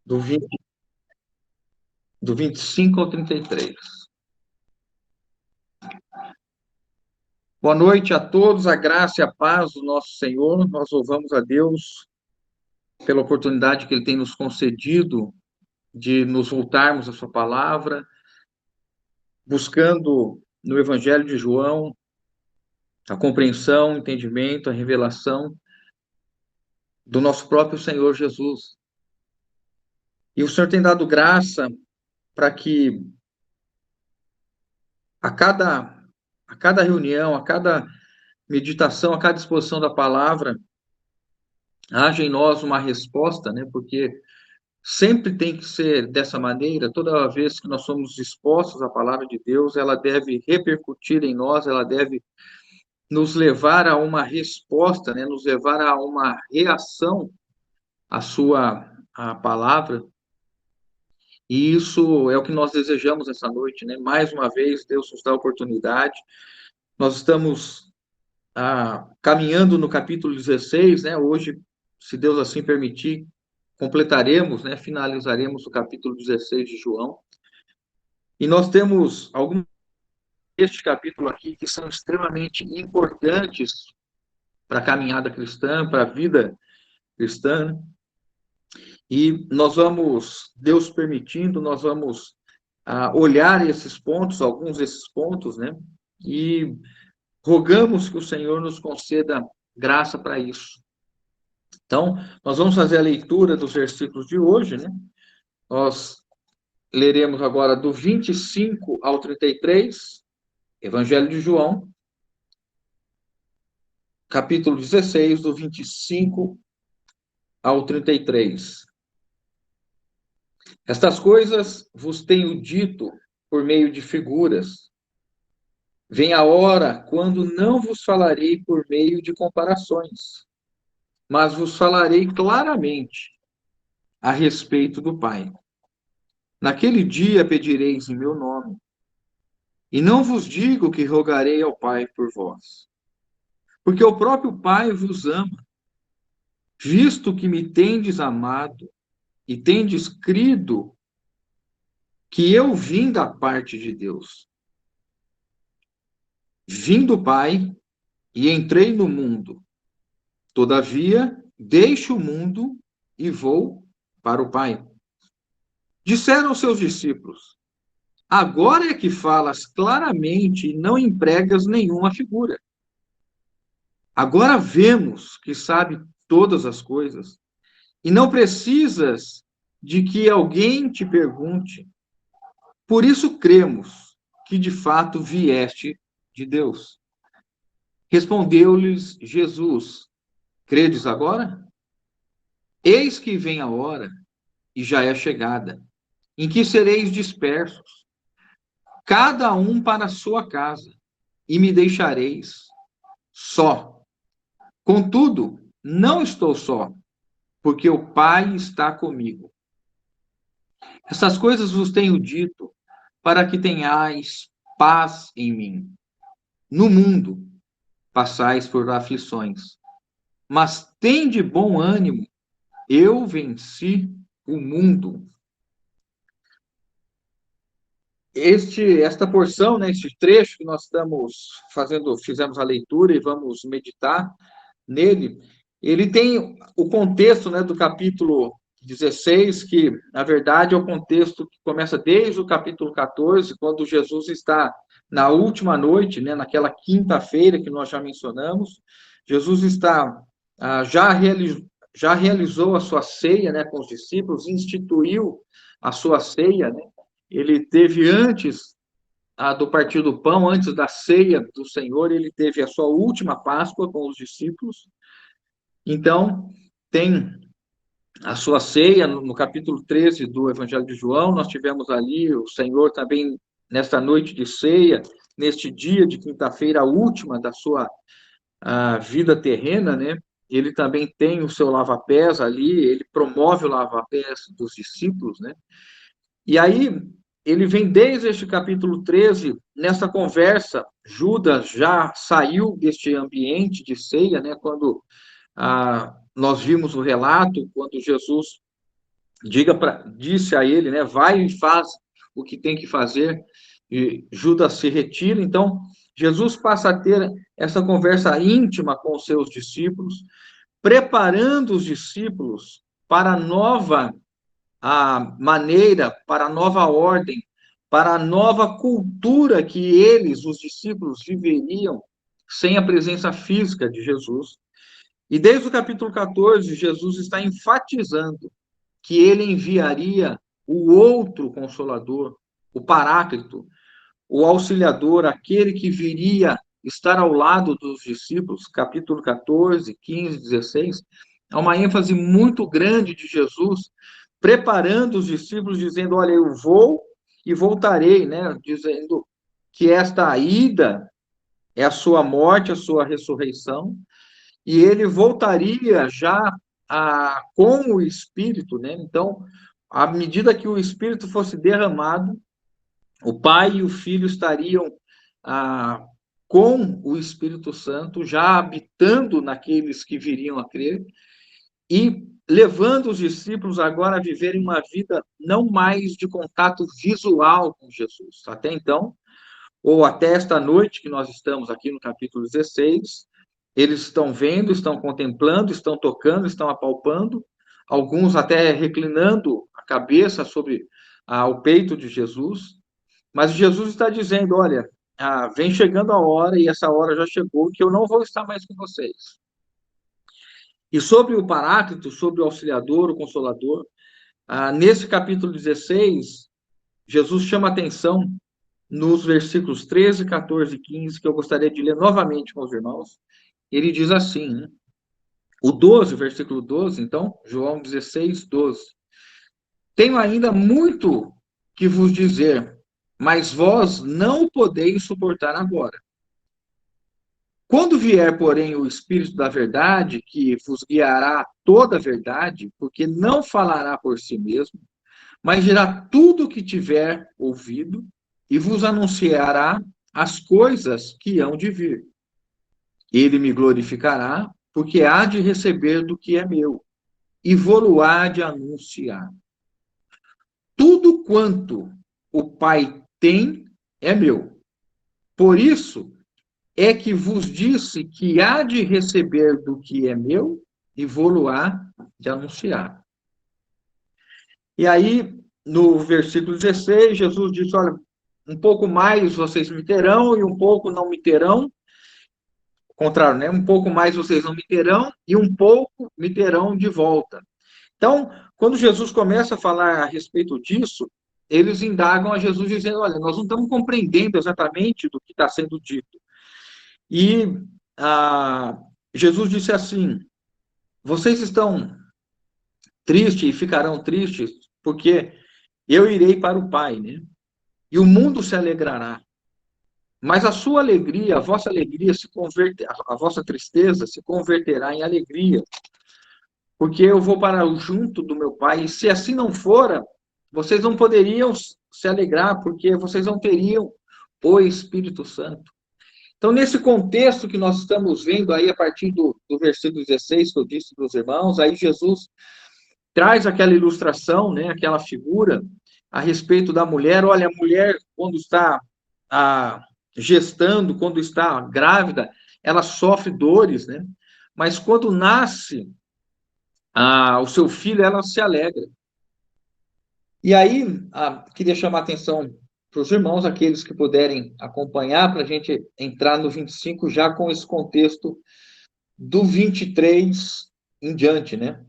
do 20, do 25 ao 33. Boa noite a todos, a graça e a paz do nosso Senhor. Nós louvamos a Deus pela oportunidade que Ele tem nos concedido de nos voltarmos à Sua palavra, buscando no Evangelho de João a compreensão, o entendimento, a revelação do nosso próprio Senhor Jesus. E o Senhor tem dado graça para que a cada reunião, a cada meditação, a cada exposição da palavra, haja em nós uma resposta, né? Porque sempre tem que ser dessa maneira, toda vez que nós somos expostos à palavra de Deus, ela deve repercutir em nós, ela deve nos levar a uma resposta, né? Nos levar a uma reação à palavra. E isso é o que nós desejamos essa noite, né? Mais uma vez, Deus nos dá a oportunidade. Nós estamos caminhando no capítulo 16, né? Hoje, se Deus assim permitir, completaremos, né? Finalizaremos o capítulo 16 de João. E nós temos alguns este capítulo aqui que são extremamente importantes para a caminhada cristã, para a vida cristã. Né? E nós vamos, Deus permitindo, nós vamos olhar esses pontos, alguns desses pontos, né? E rogamos que o Senhor nos conceda graça para isso. Então, nós vamos fazer a leitura dos versículos de hoje, né? Nós leremos agora do 25 ao 33, Evangelho de João, capítulo 16, do 25 ao 33. Estas coisas vos tenho dito por meio de figuras. Vem a hora quando não vos falarei por meio de comparações, mas vos falarei claramente a respeito do Pai. Naquele dia pedireis em meu nome, e não vos digo que rogarei ao Pai por vós, porque o próprio Pai vos ama, visto que me tendes amado e tendes crido que eu vim da parte de Deus. Vim do Pai e entrei no mundo. Todavia, deixo o mundo e vou para o Pai. Disseram aos seus discípulos: agora é que falas claramente e não empregas nenhuma figura. Agora vemos que sabe todas as coisas e não precisas de que alguém te pergunte. Por isso cremos que de fato vieste de Deus. Respondeu-lhes Jesus: credes agora? Eis que vem a hora, e já é chegada, em que sereis dispersos, cada um para a sua casa, e me deixareis só. Contudo, não estou só, porque o Pai está comigo. Essas coisas vos tenho dito, para que tenhais paz em mim. No mundo passais por aflições, mas tende bom ânimo, eu venci o mundo. Esta porção, né, este trecho que nós fizemos a leitura e vamos meditar nele, ele tem o contexto, né, do capítulo 16, que, na verdade, é o contexto que começa desde o capítulo 14, quando Jesus está na última noite, né, naquela quinta-feira que nós já mencionamos. Jesus está, já realizou a sua ceia, né, com os discípulos, instituiu a sua ceia, né? Ele teve antes do partir do pão, antes da ceia do Senhor, ele teve a sua última Páscoa com os discípulos. Então, tem a sua ceia, no capítulo 13 do Evangelho de João, nós tivemos ali o Senhor também, nesta noite de ceia, neste dia de quinta-feira, a última da sua vida terrena, né? Ele também tem o seu lava-pés ali, ele promove o lava-pés dos discípulos, né? E aí, ele vem desde este capítulo 13, nessa conversa, Judas já saiu deste ambiente de ceia, né? Quando nós vimos o relato, quando Jesus disse a ele, né, vai e faz o que tem que fazer, e Judas se retira. Então, Jesus passa a ter essa conversa íntima com os seus discípulos, preparando os discípulos para a maneira, para a nova ordem, para a nova cultura que eles, os discípulos, viveriam sem a presença física de Jesus. E desde o capítulo 14, Jesus está enfatizando que ele enviaria o outro consolador, o Paráclito, o auxiliador, aquele que viria estar ao lado dos discípulos, capítulo 14, 15, 16, há uma ênfase muito grande de Jesus, preparando os discípulos, dizendo, olha, eu vou e voltarei, né? Dizendo que esta ida é a sua morte, a sua ressurreição, e ele voltaria já com o Espírito, né? Então, à medida que o Espírito fosse derramado, o Pai e o Filho estariam com o Espírito Santo, já habitando naqueles que viriam a crer, e levando os discípulos agora a viverem uma vida não mais de contato visual com Jesus. Até então, ou até esta noite que nós estamos aqui no capítulo 16, eles estão vendo, estão contemplando, estão tocando, estão apalpando, alguns até reclinando a cabeça sobre o peito de Jesus, mas Jesus está dizendo, olha, vem chegando a hora, e essa hora já chegou, que eu não vou estar mais com vocês. E sobre o Paráclito, sobre o Auxiliador, o Consolador, nesse capítulo 16, Jesus chama atenção nos versículos 13, 14 e 15, que eu gostaria de ler novamente com os irmãos. Ele diz assim, né? O 12, versículo 12, então, João 16, 12. Tenho ainda muito que vos dizer, mas vós não o podeis suportar agora. Quando vier, porém, o Espírito da verdade, que vos guiará a toda a verdade, porque não falará por si mesmo, mas dirá tudo o que tiver ouvido e vos anunciará as coisas que hão de vir. Ele me glorificará, porque há de receber do que é meu, e vou-lo-á de anunciar. Tudo quanto o Pai tem é meu. Por isso é que vos disse que há de receber do que é meu e vou-lo-á de anunciar. E aí, no versículo 16, Jesus disse, olha, um pouco mais vocês me terão e um pouco não me terão. Contrário, né? Um pouco mais vocês não me terão e um pouco me terão de volta. Então, quando Jesus começa a falar a respeito disso, eles indagam a Jesus dizendo, olha, nós não estamos compreendendo exatamente do que está sendo dito. E Jesus disse assim, vocês estão tristes e ficarão tristes porque eu irei para o Pai, né? E o mundo se alegrará. Mas a sua alegria, a vossa alegria se converterá, a vossa tristeza se converterá em alegria, porque eu vou para o junto do meu Pai, e se assim não fora, vocês não poderiam se alegrar, porque vocês não teriam o Espírito Santo. Então, nesse contexto que nós estamos vendo aí, a partir do versículo 16, que eu disse para os irmãos, aí Jesus traz aquela ilustração, né, aquela figura, a respeito da mulher. Olha, a mulher, quando está gestando, quando está grávida, ela sofre dores, né? Mas quando nasce o seu filho, ela se alegra. E aí, queria chamar a atenção para os irmãos, aqueles que puderem acompanhar, para a gente entrar no 25 já com esse contexto do 23 em diante, né?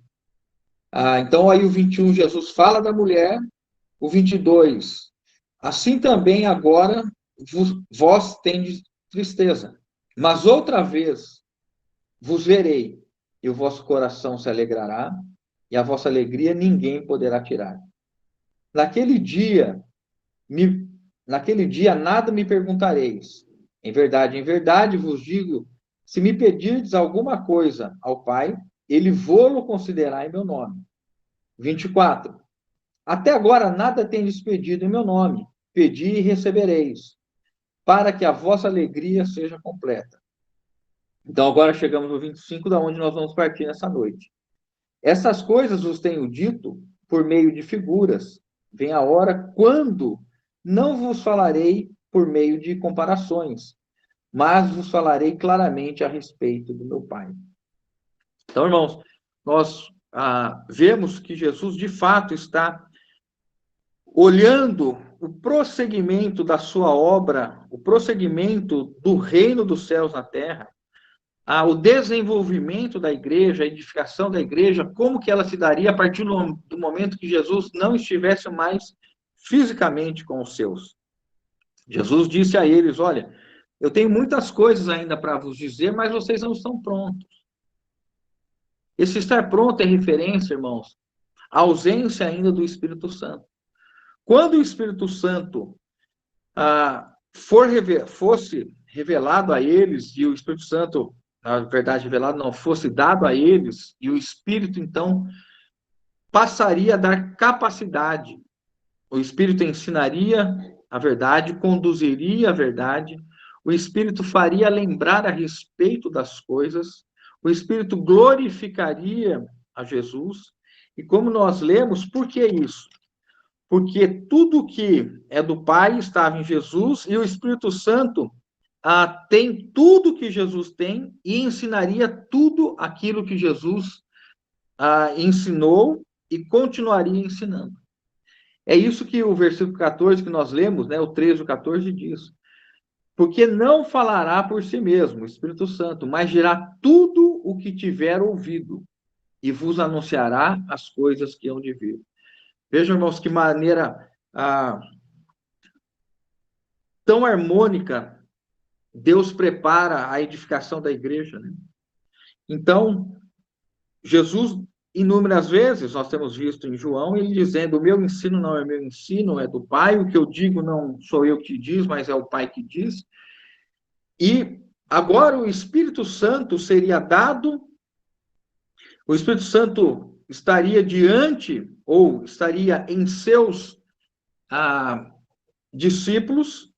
Então, aí o 21, Jesus fala da mulher, o 22, assim também agora vós tendes tristeza, mas outra vez vos verei, e o vosso coração se alegrará, e a vossa alegria ninguém poderá tirar. Naquele dia, nada me perguntareis. Em verdade vos digo, se me pedirdes alguma coisa ao Pai, ele vô-lo concederá em meu nome. 24. Até agora nada tendes pedido em meu nome. Pedi e recebereis, para que a vossa alegria seja completa. Então agora chegamos no 25, da onde nós vamos partir nessa noite. Essas coisas vos tenho dito por meio de figuras, vem a hora quando não vos falarei por meio de comparações, mas vos falarei claramente a respeito do meu Pai. Então, irmãos, nós vemos que Jesus, de fato, está olhando o prosseguimento da sua obra, o prosseguimento do reino dos céus na terra, o desenvolvimento da igreja, a edificação da igreja, como que ela se daria a partir do momento que Jesus não estivesse mais fisicamente com os seus. Jesus disse a eles, olha, eu tenho muitas coisas ainda para vos dizer, mas vocês não estão prontos. Esse estar pronto é referência, irmãos, à ausência ainda do Espírito Santo. Quando o Espírito Santo fosse revelado a eles, e o Espírito Santo, na verdade, revelado não, fosse dado a eles, e o Espírito, então, passaria a dar capacidade. O Espírito ensinaria a verdade, conduziria a verdade, o Espírito faria lembrar a respeito das coisas, o Espírito glorificaria a Jesus, e como nós lemos, por que isso? Porque tudo que é do Pai estava em Jesus, e o Espírito Santo tem tudo que Jesus tem e ensinaria tudo aquilo que Jesus ensinou e continuaria ensinando. É isso que o versículo 14 que nós lemos, né, o 13 e o 14 diz. Porque não falará por si mesmo, o Espírito Santo, mas dirá tudo o que tiver ouvido e vos anunciará as coisas que hão de vir. Vejam, irmãos, que maneira tão harmônica Deus prepara a edificação da igreja, né? Então, Jesus, inúmeras vezes, nós temos visto em João, ele dizendo, o meu ensino não é meu ensino, é do Pai, o que eu digo não sou eu que diz, mas é o Pai que diz. E agora o Espírito Santo seria dado, o Espírito Santo estaria diante, ou estaria em seus discípulos,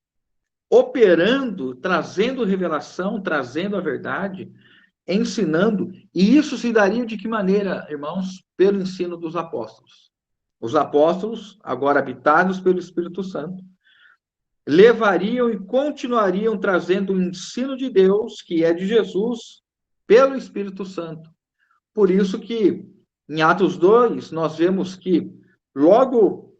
operando, trazendo revelação, trazendo a verdade, ensinando, e isso se daria de que maneira, irmãos? Pelo ensino dos apóstolos. Os apóstolos, agora habitados pelo Espírito Santo, levariam e continuariam trazendo o ensino de Deus, que é de Jesus, pelo Espírito Santo. Por isso que, em Atos 2, nós vemos que, logo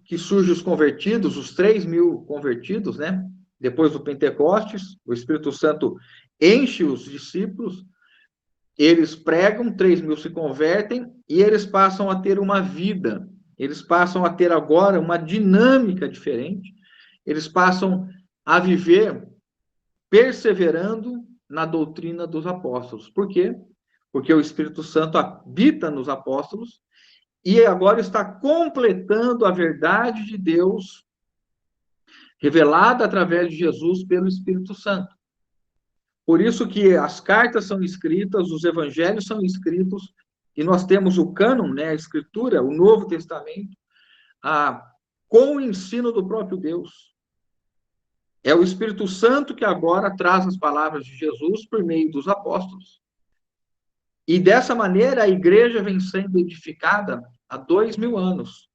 que surgem os convertidos, os 3.000 convertidos, né? Depois do Pentecostes, o Espírito Santo enche os discípulos, eles pregam, 3.000 se convertem, e eles passam a ter uma vida, eles passam a ter agora uma dinâmica diferente, eles passam a viver perseverando na doutrina dos apóstolos. Por quê? Porque o Espírito Santo habita nos apóstolos e agora está completando a verdade de Deus revelada através de Jesus pelo Espírito Santo. Por isso que as cartas são escritas, os evangelhos são escritos, e nós temos o cânon, né, a escritura, o Novo Testamento, com o ensino do próprio Deus. É o Espírito Santo que agora traz as palavras de Jesus por meio dos apóstolos. E dessa maneira a igreja vem sendo edificada há 2.000 anos.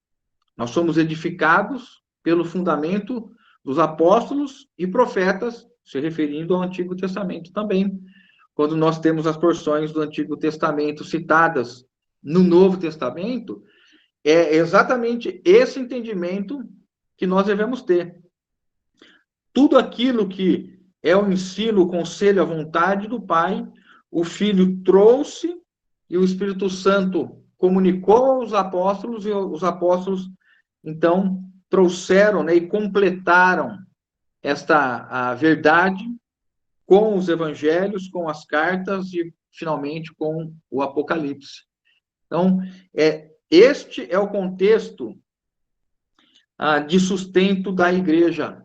Nós somos edificados pelo fundamento dos apóstolos e profetas, se referindo ao Antigo Testamento também. Quando nós temos as porções do Antigo Testamento citadas no Novo Testamento, é exatamente esse entendimento que nós devemos ter. Tudo aquilo que é o ensino, o conselho, a vontade do Pai, o Filho trouxe e o Espírito Santo comunicou aos apóstolos, e os apóstolos, então, trouxeram, né, e completaram a verdade com os evangelhos, com as cartas e, finalmente, com o Apocalipse. Então, este é o contexto de sustento da igreja.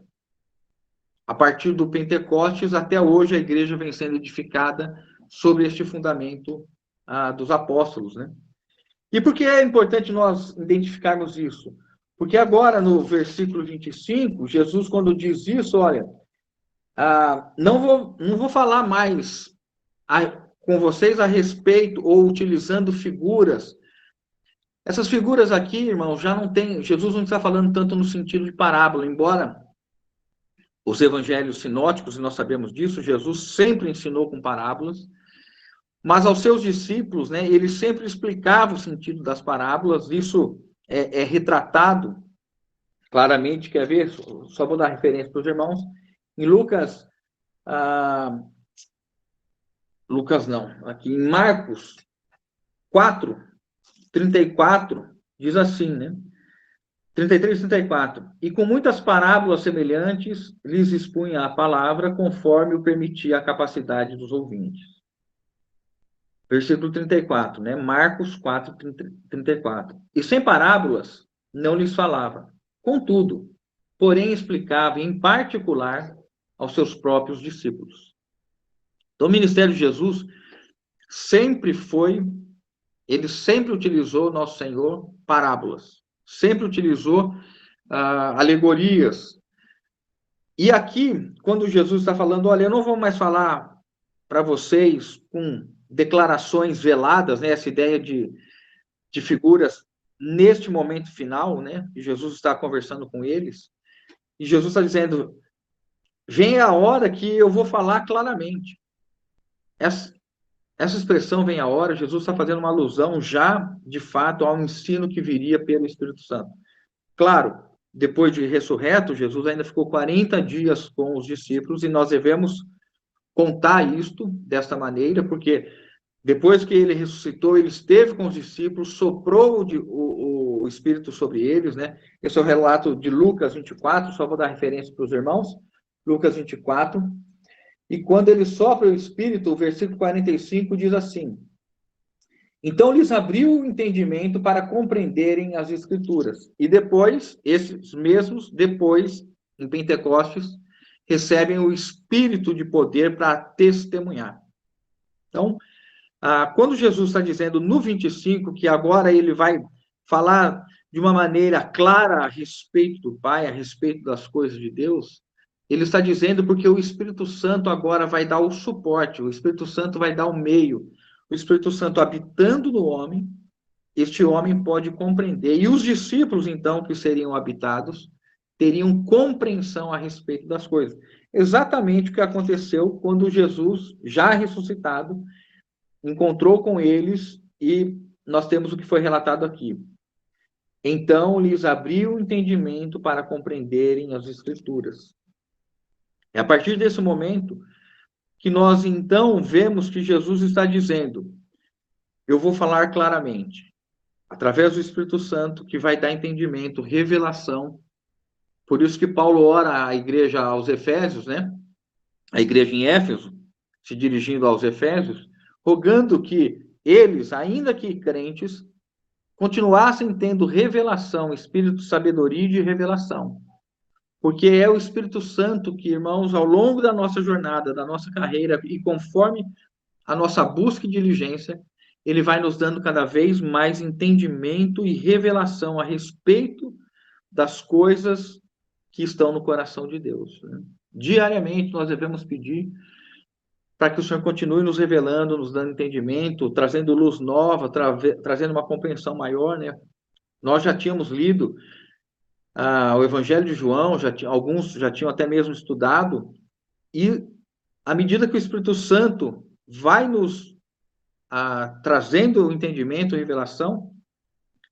A partir do Pentecostes até hoje, a igreja vem sendo edificada sobre este fundamento dos apóstolos, né? E por que é importante nós identificarmos isso? Porque agora, no versículo 25, Jesus, quando diz isso, olha, não vou falar mais com vocês a respeito, ou utilizando figuras, Essas figuras aqui, irmãos, já não tem. Jesus não está falando tanto no sentido de parábola, embora os evangelhos sinóticos, e nós sabemos disso, Jesus sempre ensinou com parábolas, mas aos seus discípulos, né, ele sempre explicava o sentido das parábolas, isso é retratado claramente, quer ver? Só vou dar referência para os irmãos, em Lucas, Lucas não, aqui em Marcos 4, 34, diz assim, né? 33 e 34. E com muitas parábolas semelhantes, lhes expunha a palavra, conforme o permitia a capacidade dos ouvintes. Versículo 34, né? Marcos 4, 34. E sem parábolas, não lhes falava. Contudo, porém explicava em particular aos seus próprios discípulos. Então, o ministério de Jesus ele sempre utilizou, nosso Senhor, parábolas. Sempre utilizou alegorias. E aqui, quando Jesus está falando, olha, eu não vou mais falar para vocês com declarações veladas, né, essa ideia de figuras neste momento final, né, que Jesus está conversando com eles, e Jesus está dizendo, vem a hora que eu vou falar claramente. Essa expressão vem a hora, Jesus está fazendo uma alusão já, de fato, ao ensino que viria pelo Espírito Santo. Claro, depois de ressurreto, Jesus ainda ficou 40 dias com os discípulos, e nós devemos contar isto desta maneira, porque depois que ele ressuscitou, ele esteve com os discípulos, soprou o Espírito sobre eles, né? Esse é o relato de Lucas 24, só vou dar referência para os irmãos, Lucas 24, e quando ele sopra o Espírito, o versículo 45 diz assim, então lhes abriu o entendimento para compreenderem as Escrituras. E depois, esses mesmos, depois, em Pentecostes, recebem o Espírito de poder para testemunhar. Então, quando Jesus está dizendo no 25 que agora ele vai falar de uma maneira clara a respeito do Pai, a respeito das coisas de Deus, ele está dizendo porque o Espírito Santo agora vai dar o suporte, o Espírito Santo vai dar o meio, o Espírito Santo habitando no homem, este homem pode compreender. E os discípulos, então, que seriam habitados, teriam compreensão a respeito das coisas. Exatamente o que aconteceu quando Jesus, já ressuscitado, encontrou com eles e nós temos o que foi relatado aqui. Então, lhes abriu o entendimento para compreenderem as Escrituras. É a partir desse momento que nós, então, vemos que Jesus está dizendo, eu vou falar claramente, através do Espírito Santo, que vai dar entendimento, revelação. Por isso que Paulo ora à igreja aos Efésios, né? A igreja em Éfeso, se dirigindo aos Efésios, rogando que eles, ainda que crentes, continuassem tendo revelação, espírito de sabedoria e de revelação. Porque é o Espírito Santo que, irmãos, ao longo da nossa jornada, da nossa carreira, e conforme a nossa busca e diligência, ele vai nos dando cada vez mais entendimento e revelação a respeito das coisas que estão no coração de Deus. Né? Diariamente nós devemos pedir para que o Senhor continue nos revelando, nos dando entendimento, trazendo luz nova, trazendo uma compreensão maior, né? Nós já tínhamos lido o Evangelho de João, alguns já tinham até mesmo estudado, e à medida que o Espírito Santo vai nos trazendo o entendimento, a revelação,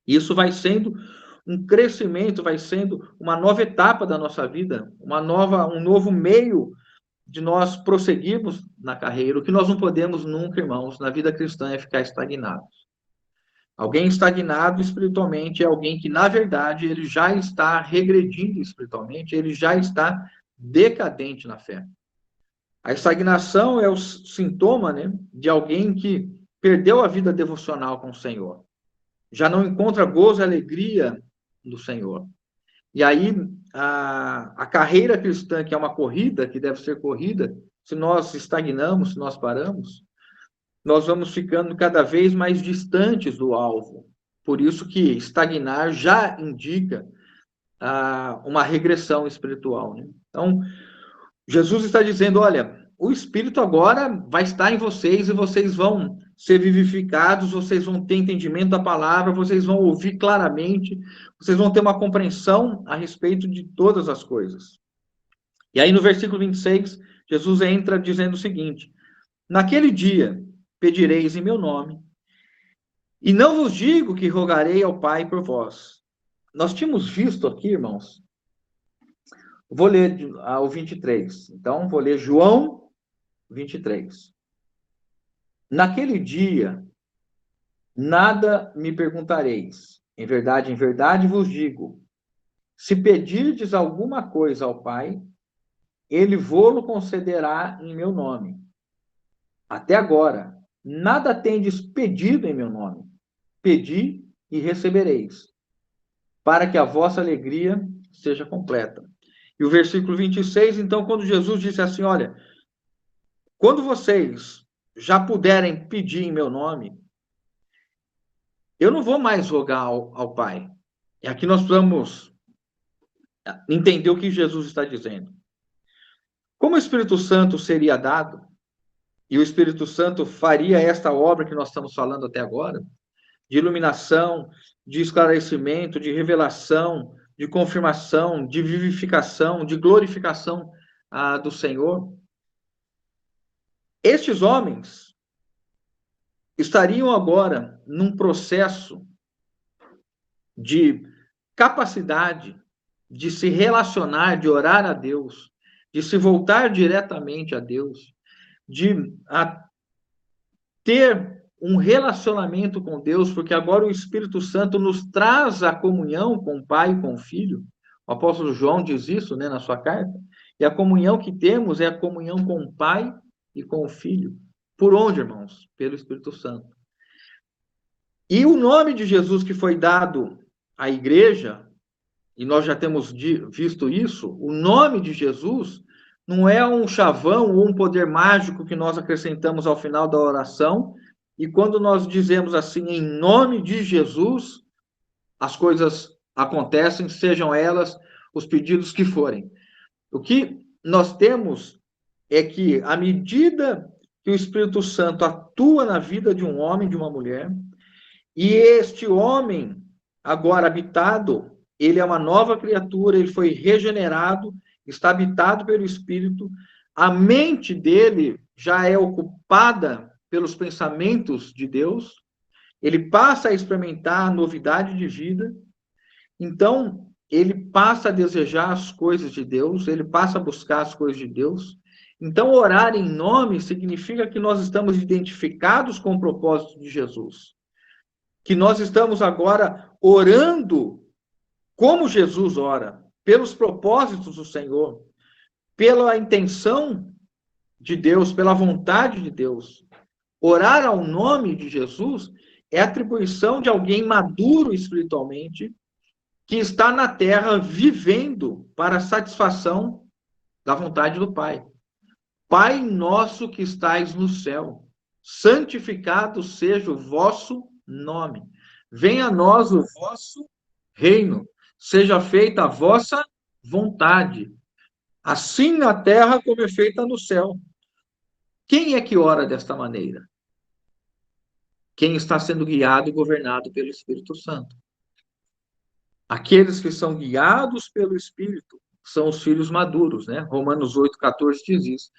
isso vai sendo um crescimento, vai sendo uma nova etapa da nossa vida, um novo meio de nós prosseguirmos na carreira. O que nós não podemos nunca, irmãos, na vida cristã é ficar estagnados. Alguém estagnado espiritualmente é alguém que, na verdade, ele já está regredindo espiritualmente, ele já está decadente na fé. A estagnação é o sintoma, né, de alguém que perdeu a vida devocional com o Senhor. Já não encontra gozo e alegria do Senhor. E aí, a carreira cristã, que é uma corrida, que deve ser corrida, se nós estagnamos, se nós paramos, nós vamos ficando cada vez mais distantes do alvo. Por isso que estagnar já indica uma regressão espiritual. Né? Então, Jesus está dizendo, olha, o Espírito agora vai estar em vocês e vocês vão ser vivificados, vocês vão ter entendimento da palavra, vocês vão ouvir claramente, vocês vão ter uma compreensão a respeito de todas as coisas. E aí no versículo 26, Jesus entra dizendo o seguinte: naquele dia pedireis em meu nome, e não vos digo que rogarei ao Pai por vós. Nós tínhamos visto aqui, irmãos, vou ler o 23. Então, vou ler João 23. Naquele dia, nada me perguntareis. Em verdade vos digo, se pedirdes alguma coisa ao Pai, ele vô-lo concederá em meu nome. Até agora, nada tendes pedido em meu nome. Pedi e recebereis, para que a vossa alegria seja completa. E o versículo 26, então, quando Jesus disse assim, olha, quando vocês já puderem pedir em meu nome, eu não vou mais rogar ao Pai. E aqui nós vamos entender o que Jesus está dizendo. Como o Espírito Santo seria dado, e o Espírito Santo faria esta obra que nós estamos falando até agora, de iluminação, de esclarecimento, de revelação, de confirmação, de vivificação, de glorificação do Senhor, estes homens estariam agora num processo de capacidade de se relacionar, de orar a Deus, de se voltar diretamente a Deus, de ter um relacionamento com Deus, porque agora o Espírito Santo nos traz a comunhão com o Pai e com o Filho. O apóstolo João diz isso, né, na sua carta. E a comunhão que temos é a comunhão com o Pai e com o Filho. Por onde, irmãos? Pelo Espírito Santo. E o nome de Jesus que foi dado à igreja, e nós já temos visto isso, o nome de Jesus não é um chavão ou um poder mágico que nós acrescentamos ao final da oração, e quando nós dizemos assim, em nome de Jesus, as coisas acontecem, sejam elas os pedidos que forem. O que nós temos é que, à medida que o Espírito Santo atua na vida de um homem, de uma mulher, e este homem, agora habitado, ele é uma nova criatura, ele foi regenerado, está habitado pelo Espírito, a mente dele já é ocupada pelos pensamentos de Deus, ele passa a experimentar a novidade de vida, então ele passa a desejar as coisas de Deus, ele passa a buscar as coisas de Deus. Então, orar em nome significa que nós estamos identificados com o propósito de Jesus, que nós estamos agora orando como Jesus ora, pelos propósitos do Senhor, pela intenção de Deus, pela vontade de Deus. Orar ao nome de Jesus é atribuição de alguém maduro espiritualmente, que está na terra vivendo para a satisfação da vontade do Pai. Pai nosso que estais no céu, santificado seja o vosso nome. Venha a nós o vosso reino. Seja feita a vossa vontade, assim na terra como é feita no céu. Quem é que ora desta maneira? Quem está sendo guiado e governado pelo Espírito Santo. Aqueles que são guiados pelo Espírito são os filhos maduros, né? Romanos 8,14 diz isso.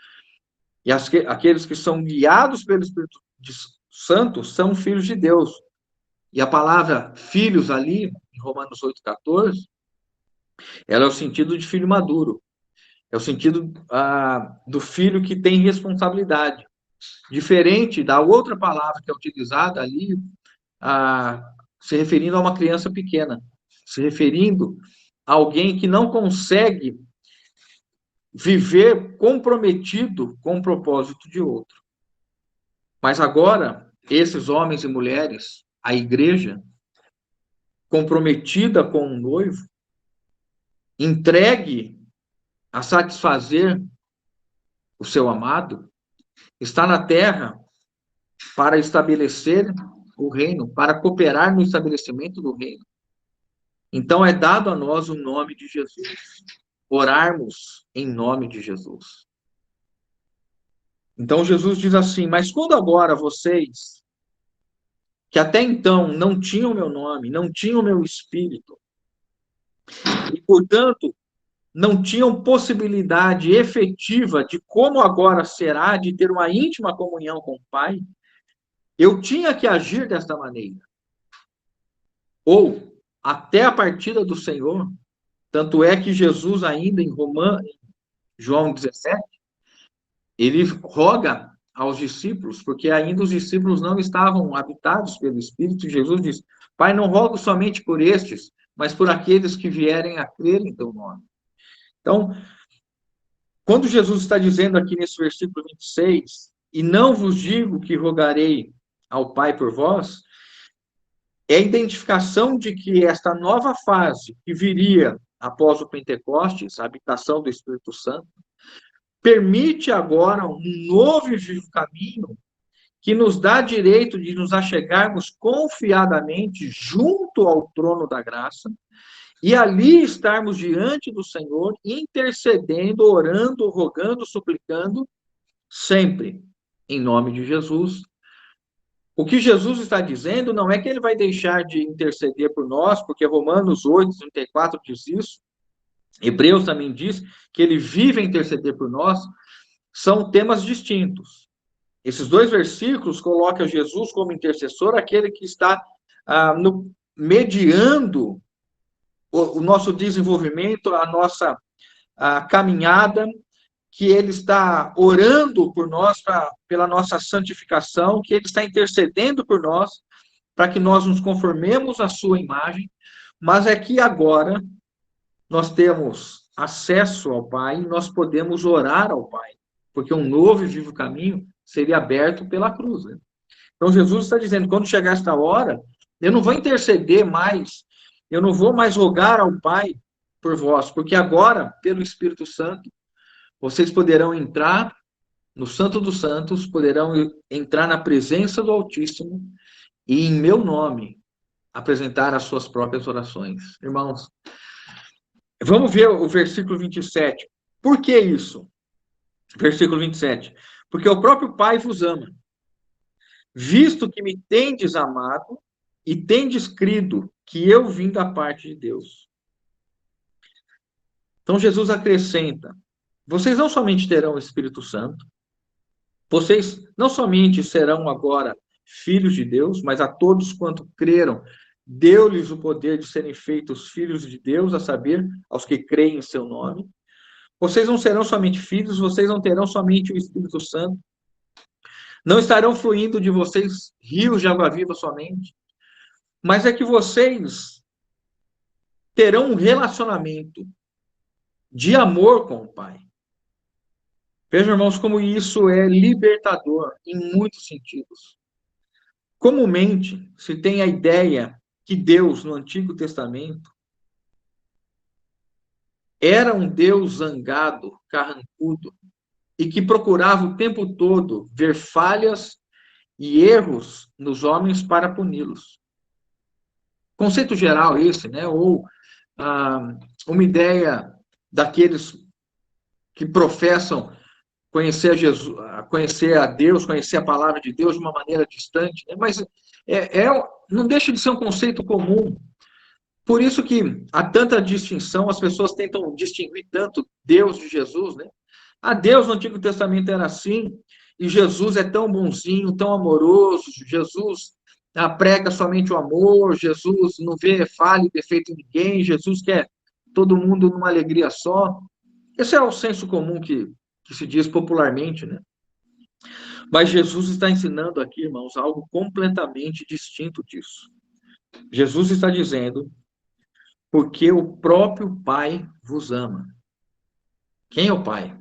E aqueles que são guiados pelo Espírito Santo são filhos de Deus. E a palavra filhos ali, em Romanos 8,14, ela é o sentido de filho maduro. É o sentido do filho que tem responsabilidade. Diferente da outra palavra que é utilizada ali, se referindo a uma criança pequena. Se referindo a alguém que não consegue viver comprometido com o propósito de outro. Mas agora, esses homens e mulheres, a igreja, comprometida com o noivo, entregue a satisfazer o seu amado, está na terra para estabelecer o reino, para cooperar no estabelecimento do reino. Então é dado a nós o nome de Jesus. Orarmos em nome de Jesus. Então Jesus diz assim, mas quando agora vocês que até então não tinham meu nome, não tinham meu espírito, e, portanto, não tinham possibilidade efetiva de como agora será de ter uma íntima comunhão com o Pai, eu tinha que agir desta maneira. Ou, até a partida do Senhor, tanto é que Jesus, ainda em João 17, ele roga aos discípulos, porque ainda os discípulos não estavam habitados pelo Espírito, e Jesus diz: Pai, não rogo somente por estes, mas por aqueles que vierem a crer em teu nome. Então, quando Jesus está dizendo aqui nesse versículo 26, e não vos digo que rogarei ao Pai por vós, é a identificação de que esta nova fase que viria após o Pentecostes, a habitação do Espírito Santo, permite agora um novo e vivo caminho que nos dá direito de nos achegarmos confiadamente junto ao trono da graça e ali estarmos diante do Senhor, intercedendo, orando, rogando, suplicando, sempre em nome de Jesus. O que Jesus está dizendo não é que ele vai deixar de interceder por nós, porque Romanos 8:34 diz isso, Hebreus também diz que ele vive a interceder por nós, são temas distintos. Esses dois versículos colocam Jesus como intercessor, aquele que está mediando o nosso desenvolvimento, a nossa caminhada, que ele está orando por nós, pela nossa santificação, que ele está intercedendo por nós, para que nós nos conformemos à sua imagem, mas é que agora nós temos acesso ao Pai, nós podemos orar ao Pai, porque um novo e vivo caminho seria aberto pela cruz. Né? Então Jesus está dizendo, quando chegar esta hora, eu não vou interceder mais, eu não vou mais rogar ao Pai por vós, porque agora, pelo Espírito Santo, vocês poderão entrar no Santo dos Santos, poderão entrar na presença do Altíssimo e, em meu nome, apresentar as suas próprias orações. Irmãos, vamos ver o versículo 27. Por que isso? Versículo 27. Porque o próprio Pai vos ama, visto que me tendes amado e tendes crido que eu vim da parte de Deus. Então Jesus acrescenta, vocês não somente terão o Espírito Santo, vocês não somente serão agora filhos de Deus, mas a todos quanto creram, deu-lhes o poder de serem feitos filhos de Deus, a saber, aos que creem em seu nome. Vocês não serão somente filhos, vocês não terão somente o Espírito Santo. Não estarão fluindo de vocês rios de água viva somente, mas é que vocês terão um relacionamento de amor com o Pai. Vejam, irmãos, como isso é libertador em muitos sentidos. Comumente, se tem a ideia que Deus, no Antigo Testamento, era um Deus zangado, carrancudo, e que procurava o tempo todo ver falhas e erros nos homens para puni-los. Conceito geral esse, né? Ou uma ideia daqueles que professam conhecer a Jesus, conhecer a Deus, conhecer a palavra de Deus de uma maneira distante, né? Mas não deixa de ser um conceito comum. Por isso que há tanta distinção, as pessoas tentam distinguir tanto Deus de Jesus, né? Deus no Antigo Testamento era assim, e Jesus é tão bonzinho, tão amoroso, Jesus prega somente o amor, Jesus não vê falha e defeito em ninguém, Jesus quer todo mundo numa alegria só. Esse é o senso comum que se diz popularmente, né? Mas Jesus está ensinando aqui, irmãos, algo completamente distinto disso. Jesus está dizendo, porque o próprio Pai vos ama. Quem é o Pai?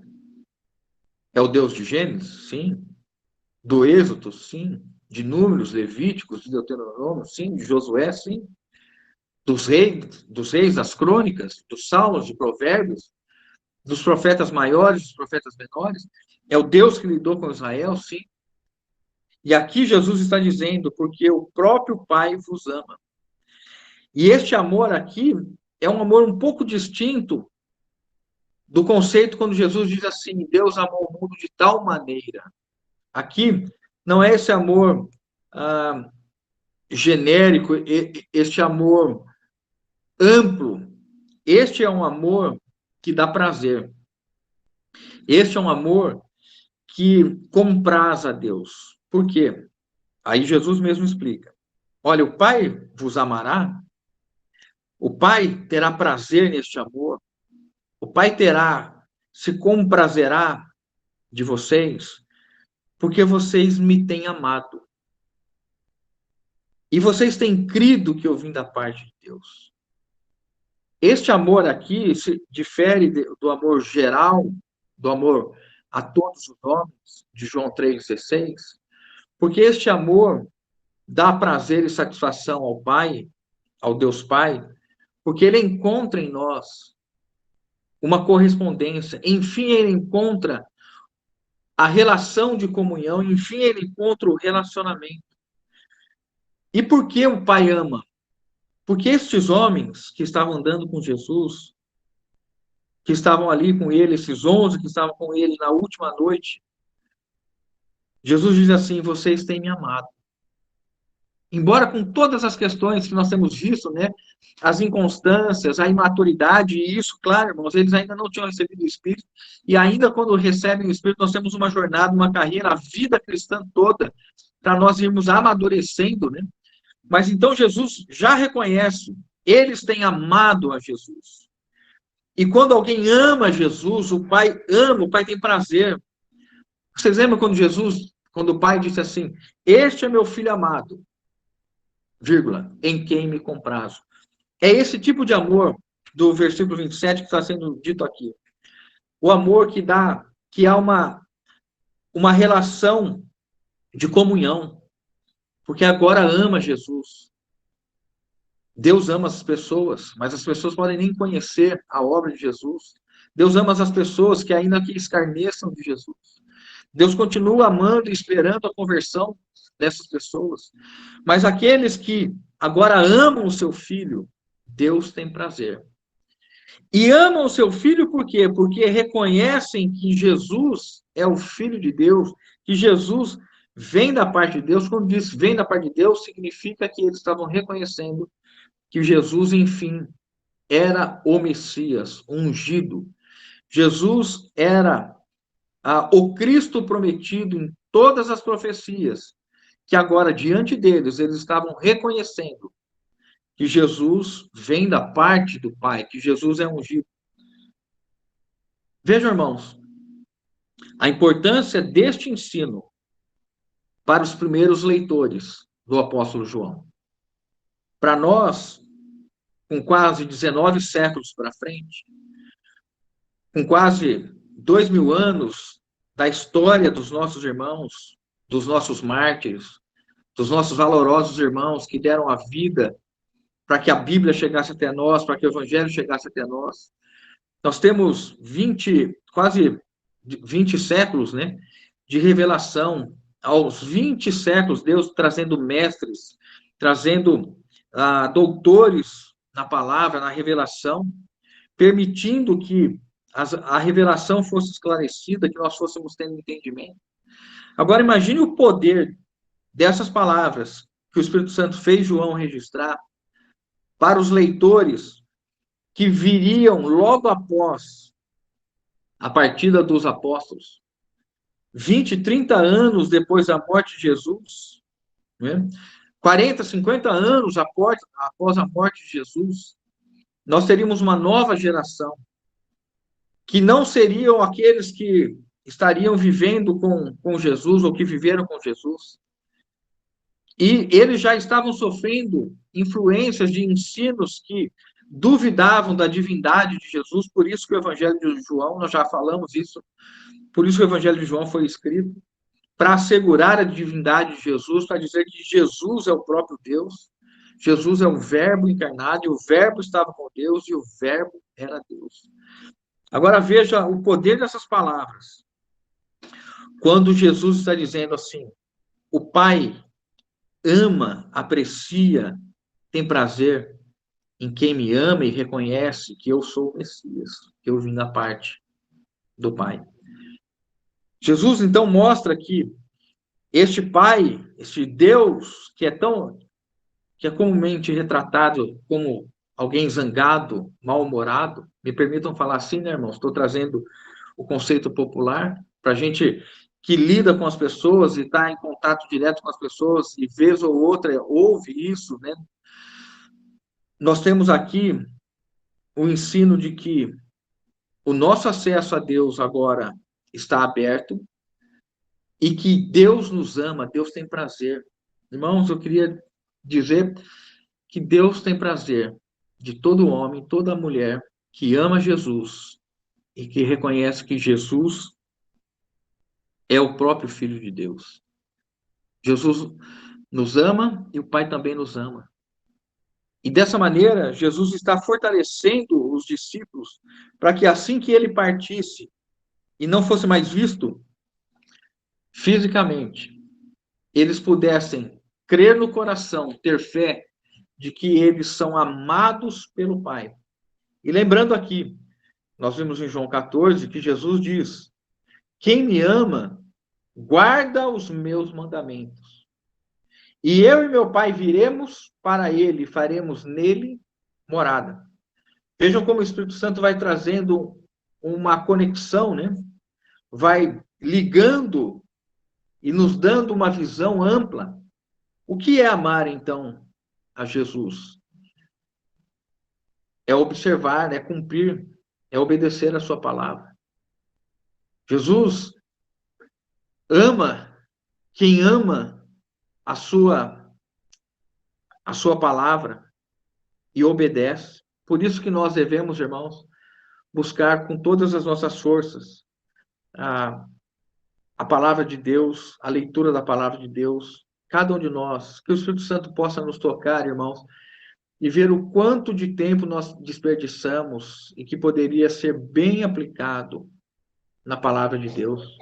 É o Deus de Gênesis? Sim. Do Êxodo? Sim. De Números, Levíticos, de Deuteronômio? Sim. De Josué? Sim. Dos reis, das crônicas, dos salmos, de provérbios, dos profetas maiores, dos profetas menores? É o Deus que lidou com Israel? Sim. E aqui Jesus está dizendo, porque o próprio Pai vos ama. E este amor aqui é um amor um pouco distinto do conceito quando Jesus diz assim, Deus amou o mundo de tal maneira. Aqui não é esse amor genérico, este amor amplo, este é um amor que dá prazer. Este é um amor que compraz a Deus. Por quê? Aí Jesus mesmo explica. Olha, o Pai vos amará, o Pai terá prazer neste amor, o Pai se comprazerá de vocês, porque vocês me têm amado. E vocês têm crido que eu vim da parte de Deus. Este amor aqui se difere do amor geral, do amor a todos os homens, de João 3,16, porque este amor dá prazer e satisfação ao Pai, ao Deus Pai, porque ele encontra em nós uma correspondência, enfim, ele encontra a relação de comunhão, enfim, ele encontra o relacionamento. E por que o Pai ama? Porque estes homens que estavam andando com Jesus, que estavam ali com ele, esses 11 que estavam com ele na última noite, Jesus diz assim: vocês têm me amado. Embora com todas as questões que nós temos visto, né, as inconstâncias, a imaturidade, e isso, claro, irmãos, eles ainda não tinham recebido o Espírito, e ainda quando recebem o Espírito, nós temos uma jornada, uma carreira, a vida cristã toda, para nós irmos amadurecendo, né? Mas então Jesus já reconhece, eles têm amado a Jesus. E quando alguém ama Jesus, o Pai ama, o Pai tem prazer. Vocês lembram quando o Pai disse assim: este é meu filho amado, vírgula, em quem me comprazo. É esse tipo de amor do versículo 27 que está sendo dito aqui. O amor que há uma relação de comunhão, porque agora ama Jesus. Deus ama as pessoas, mas as pessoas podem nem conhecer a obra de Jesus. Deus ama as pessoas que ainda que escarneçam de Jesus. Deus continua amando e esperando a conversão dessas pessoas. Mas aqueles que agora amam o seu filho, Deus tem prazer. E amam o seu filho por quê? Porque reconhecem que Jesus é o Filho de Deus, que Jesus vem da parte de Deus. Quando diz vem da parte de Deus, significa que eles estavam reconhecendo que Jesus, enfim, era o Messias, o ungido. Jesus era o Cristo prometido em todas as profecias, que agora, diante deles, eles estavam reconhecendo que Jesus vem da parte do Pai, que Jesus é ungido. Vejam, irmãos, a importância deste ensino para os primeiros leitores do apóstolo João. Para nós, com quase 19 séculos para frente, com quase 2000 anos da história dos nossos irmãos, dos nossos mártires, dos nossos valorosos irmãos que deram a vida para que a Bíblia chegasse até nós, para que o Evangelho chegasse até nós. Nós temos quase 20 séculos, né, de revelação. Aos 20 séculos, Deus trazendo mestres, trazendo doutores na palavra, na revelação, permitindo que a revelação fosse esclarecida, que nós fôssemos tendo entendimento. Agora, imagine o poder dessas palavras que o Espírito Santo fez João registrar para os leitores que viriam logo após a partida dos apóstolos, 20, 30 anos depois da morte de Jesus, né? 40, 50 anos após a morte de Jesus, nós teríamos uma nova geração, que não seriam aqueles que estariam vivendo com Jesus ou que viveram com Jesus. E eles já estavam sofrendo influências de ensinos que duvidavam da divindade de Jesus, por isso que o Evangelho de João, nós já falamos isso, por isso que o Evangelho de João foi escrito, para assegurar a divindade de Jesus, para dizer que Jesus é o próprio Deus, Jesus é o Verbo encarnado, e o Verbo estava com Deus, e o Verbo era Deus. Agora veja o poder dessas palavras. Quando Jesus está dizendo assim, o Pai ama, aprecia, tem prazer em quem me ama e reconhece que eu sou o Messias, que eu vim da parte do Pai. Jesus, então, mostra que este Pai, este Deus, que é tão que é comumente retratado como alguém zangado, mal-humorado. Me permitam falar assim, né, irmãos? Estou trazendo o conceito popular para a gente que lida com as pessoas e está em contato direto com as pessoas e vez ou outra ouve isso, né? Nós temos aqui o ensino de que o nosso acesso a Deus agora está aberto e que Deus nos ama, Deus tem prazer. Irmãos, eu queria dizer que Deus tem prazer de todo homem, toda mulher que ama Jesus e que reconhece que Jesus é o próprio Filho de Deus. Jesus nos ama e o Pai também nos ama. E dessa maneira, Jesus está fortalecendo os discípulos para que assim que ele partisse e não fosse mais visto fisicamente, eles pudessem crer no coração, ter fé de que eles são amados pelo Pai. E lembrando aqui, nós vimos em João 14 que Jesus diz: quem me ama, guarda os meus mandamentos. E eu e meu Pai viremos para ele e faremos nele morada. Vejam como o Espírito Santo vai trazendo uma conexão, né? Vai ligando e nos dando uma visão ampla. O que é amar, então, a Jesus? É observar, é cumprir, é obedecer a sua palavra. Jesus ama quem ama a sua palavra e obedece. Por isso que nós devemos, irmãos, buscar com todas as nossas forças a palavra de Deus, a leitura da palavra de Deus, cada um de nós, que o Espírito Santo possa nos tocar, irmãos, e ver o quanto de tempo nós desperdiçamos e que poderia ser bem aplicado na palavra de Deus.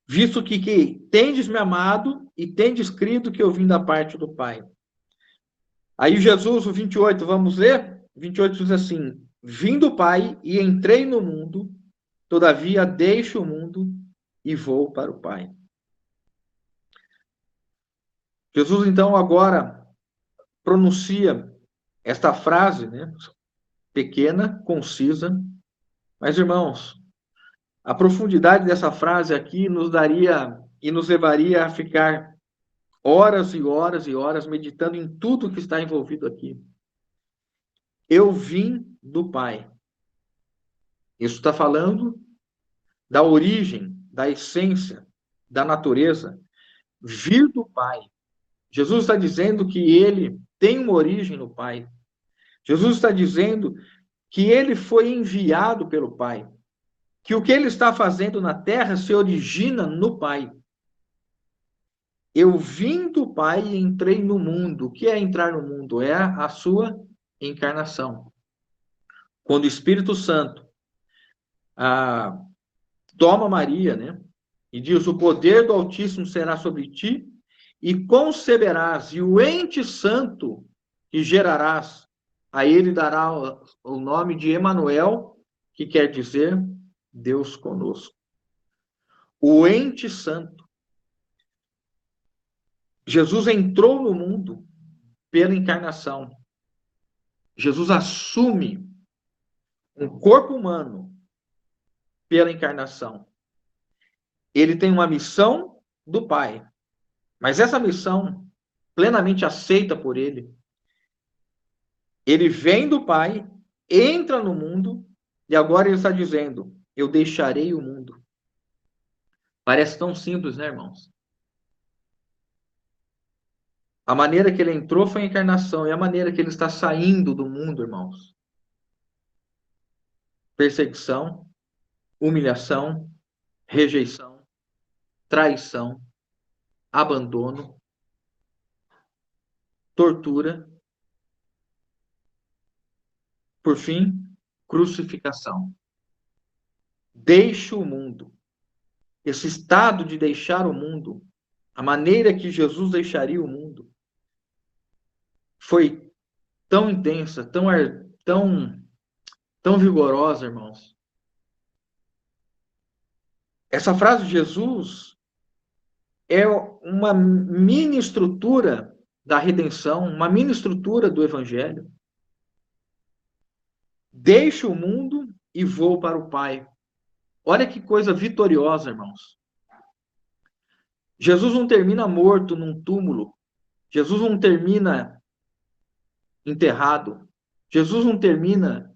Visto que tendes me amado e tendes crido que eu vim da parte do Pai. Aí Jesus, o 28, vamos ler? 28 diz assim: vim do Pai e entrei no mundo, todavia deixo o mundo e vou para o Pai. Jesus, então, agora pronuncia esta frase, né? Pequena, concisa, mas, irmãos, a profundidade dessa frase aqui nos daria e nos levaria a ficar horas e horas e horas meditando em tudo que está envolvido aqui. Eu vim do Pai. Isso está falando da origem, da essência, da natureza. Vir do Pai. Jesus está dizendo que ele tem uma origem no Pai. Jesus está dizendo que ele foi enviado pelo Pai. Que o que ele está fazendo na terra se origina no Pai. Eu vim do Pai e entrei no mundo. O que é entrar no mundo? É a sua encarnação. Quando o Espírito Santo toma Maria, né? E diz: o poder do Altíssimo será sobre ti, e conceberás, e o ente santo que gerarás, a ele dará o nome de Emanuel, que quer dizer Deus conosco. O ente santo. Jesus entrou no mundo pela encarnação. Jesus assume um corpo humano pela encarnação. Ele tem uma missão do Pai, mas essa missão, plenamente aceita por ele, ele vem do Pai, entra no mundo, e agora ele está dizendo: eu deixarei o mundo. Parece tão simples, né, irmãos? A maneira que ele entrou foi a encarnação, e a maneira que ele está saindo do mundo, irmãos. Perseguição, humilhação, rejeição, traição, abandono, tortura, por fim, crucificação. Deixe o mundo. Esse estado de deixar o mundo, a maneira que Jesus deixaria o mundo, foi tão intensa, tão vigorosa, irmãos. Essa frase de Jesus é uma mini estrutura da redenção, uma mini estrutura do evangelho. Deixo o mundo e vou para o Pai. Olha que coisa vitoriosa, irmãos. Jesus não termina morto num túmulo. Jesus não termina enterrado. Jesus não termina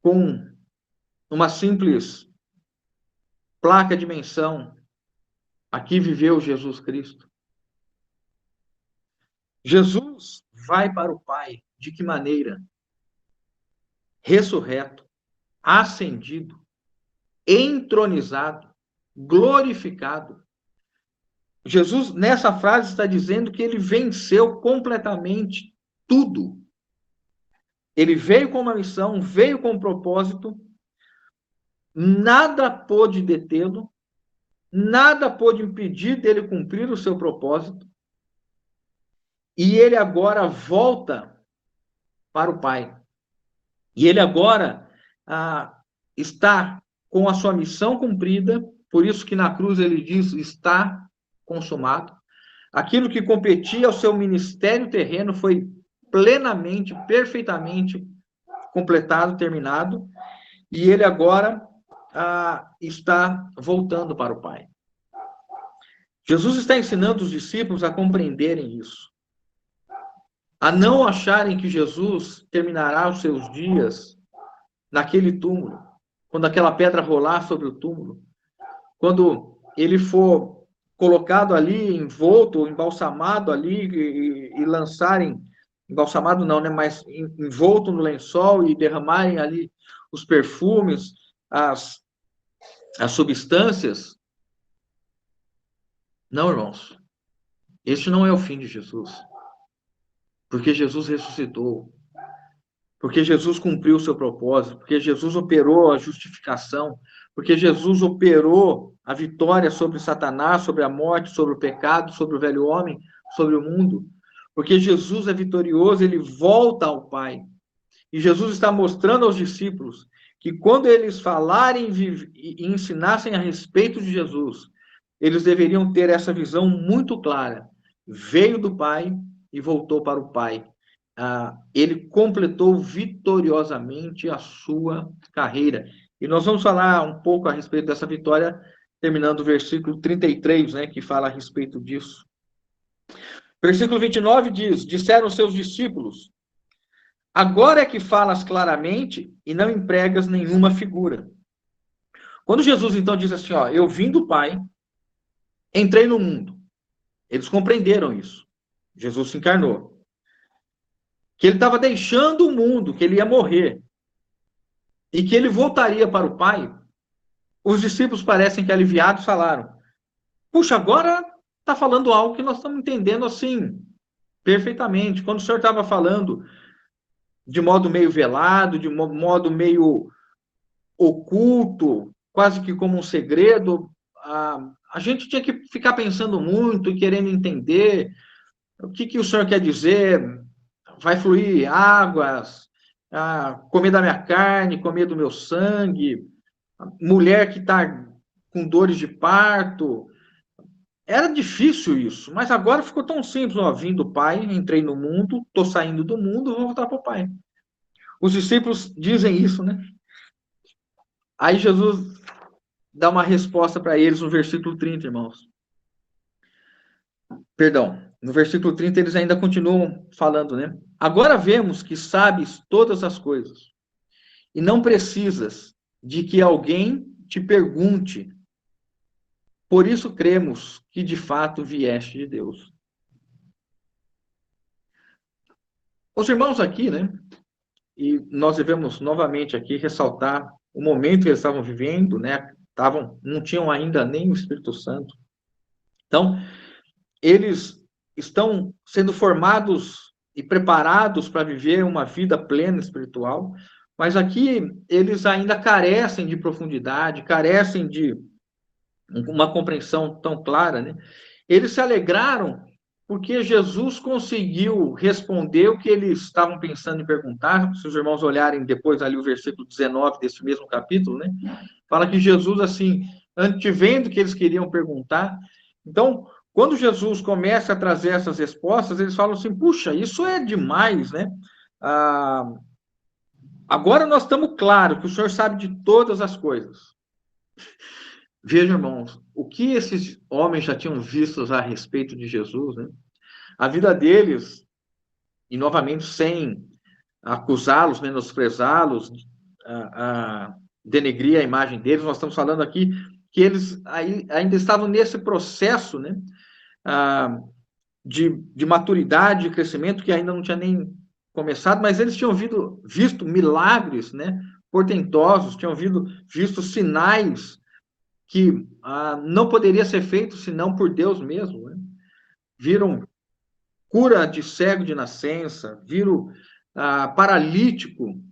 com uma simples placa de menção. Aqui viveu Jesus Cristo. Jesus vai para o Pai. De que maneira? Ressurreto, ascendido, entronizado, glorificado. Jesus, nessa frase, está dizendo que ele venceu completamente tudo. Ele veio com uma missão, veio com um propósito, nada pôde detê-lo, nada pôde impedir dele cumprir o seu propósito, e ele agora volta para o Pai. E ele agora está com a sua missão cumprida, por isso que na cruz ele diz, está consumado. Aquilo que competia ao seu ministério terreno foi plenamente, perfeitamente completado, terminado, e ele agora está voltando para o Pai. Jesus está ensinando os discípulos a compreenderem isso, a não acharem que Jesus terminará os seus dias naquele túmulo, quando aquela pedra rolar sobre o túmulo, quando ele for colocado ali, envolto, embalsamado ali, e lançarem, embalsamado não, né, mas envolto no lençol e derramarem ali os perfumes, as substâncias. Não, irmãos, este não é o fim de Jesus, porque Jesus ressuscitou, porque Jesus cumpriu o seu propósito, porque Jesus operou a justificação, porque Jesus operou a vitória sobre Satanás, sobre a morte, sobre o pecado, sobre o velho homem, sobre o mundo. Porque Jesus é vitorioso, ele volta ao Pai. E Jesus está mostrando aos discípulos que quando eles falarem e ensinassem a respeito de Jesus, eles deveriam ter essa visão muito clara. Veio do Pai e voltou para o Pai. Ele completou vitoriosamente a sua carreira. E nós vamos falar um pouco a respeito dessa vitória, terminando o versículo 33, né, que fala a respeito disso. Versículo 29 diz, disseram seus discípulos, agora é que falas claramente e não empregas nenhuma figura. Quando Jesus, então, diz assim, ó, eu vim do Pai, entrei no mundo. Eles compreenderam isso. Jesus se encarnou. Que ele estava deixando o mundo, que ele ia morrer. E que ele voltaria para o Pai. Os discípulos parecem que aliviados falaram, puxa, agora está falando algo que nós estamos entendendo assim, perfeitamente. Quando o senhor estava falando de modo meio velado, de modo meio oculto, quase que como um segredo, a gente tinha que ficar pensando muito e querendo entender o que o senhor quer dizer. Vai fluir águas, comer da minha carne, comer do meu sangue, mulher que está com dores de parto. Era difícil isso, mas agora ficou tão simples. Ó, vim do Pai, entrei no mundo, estou saindo do mundo, vou voltar para o Pai. Os discípulos dizem isso, né? Aí Jesus dá uma resposta para eles no versículo 30, irmãos. Perdão, no versículo 30 eles ainda continuam falando, né? Agora vemos que sabes todas as coisas e não precisas de que alguém te pergunte. Por isso cremos que de fato vieste de Deus. Os irmãos aqui, né? E nós devemos novamente aqui ressaltar o momento que eles estavam vivendo, né? Não tinham ainda nem o Espírito Santo. Então, eles estão sendo formados e preparados para viver uma vida plena espiritual, mas aqui eles ainda carecem de profundidade, carecem de uma compreensão tão clara, né? Eles se alegraram porque Jesus conseguiu responder o que eles estavam pensando em perguntar. Se os irmãos olharem depois ali o versículo 19 desse mesmo capítulo, né? Fala que Jesus, assim, antevendo o que eles queriam perguntar, então, Quando Jesus começa a trazer essas respostas, eles falam assim, puxa, isso é demais, né? Ah, agora nós estamos claros que o Senhor sabe de todas as coisas. Vejam, irmãos, o que esses homens já tinham visto a respeito de Jesus, né? A vida deles, e novamente sem acusá-los, menosprezá-los, denegrir a imagem deles, nós estamos falando aqui que eles ainda estavam nesse processo, né? De maturidade, de crescimento, que ainda não tinha nem começado, mas eles tinham visto milagres, né? Portentosos, tinham visto sinais que não poderia ser feito senão por Deus mesmo, né? Viram cura de cego de nascença, viram paralítico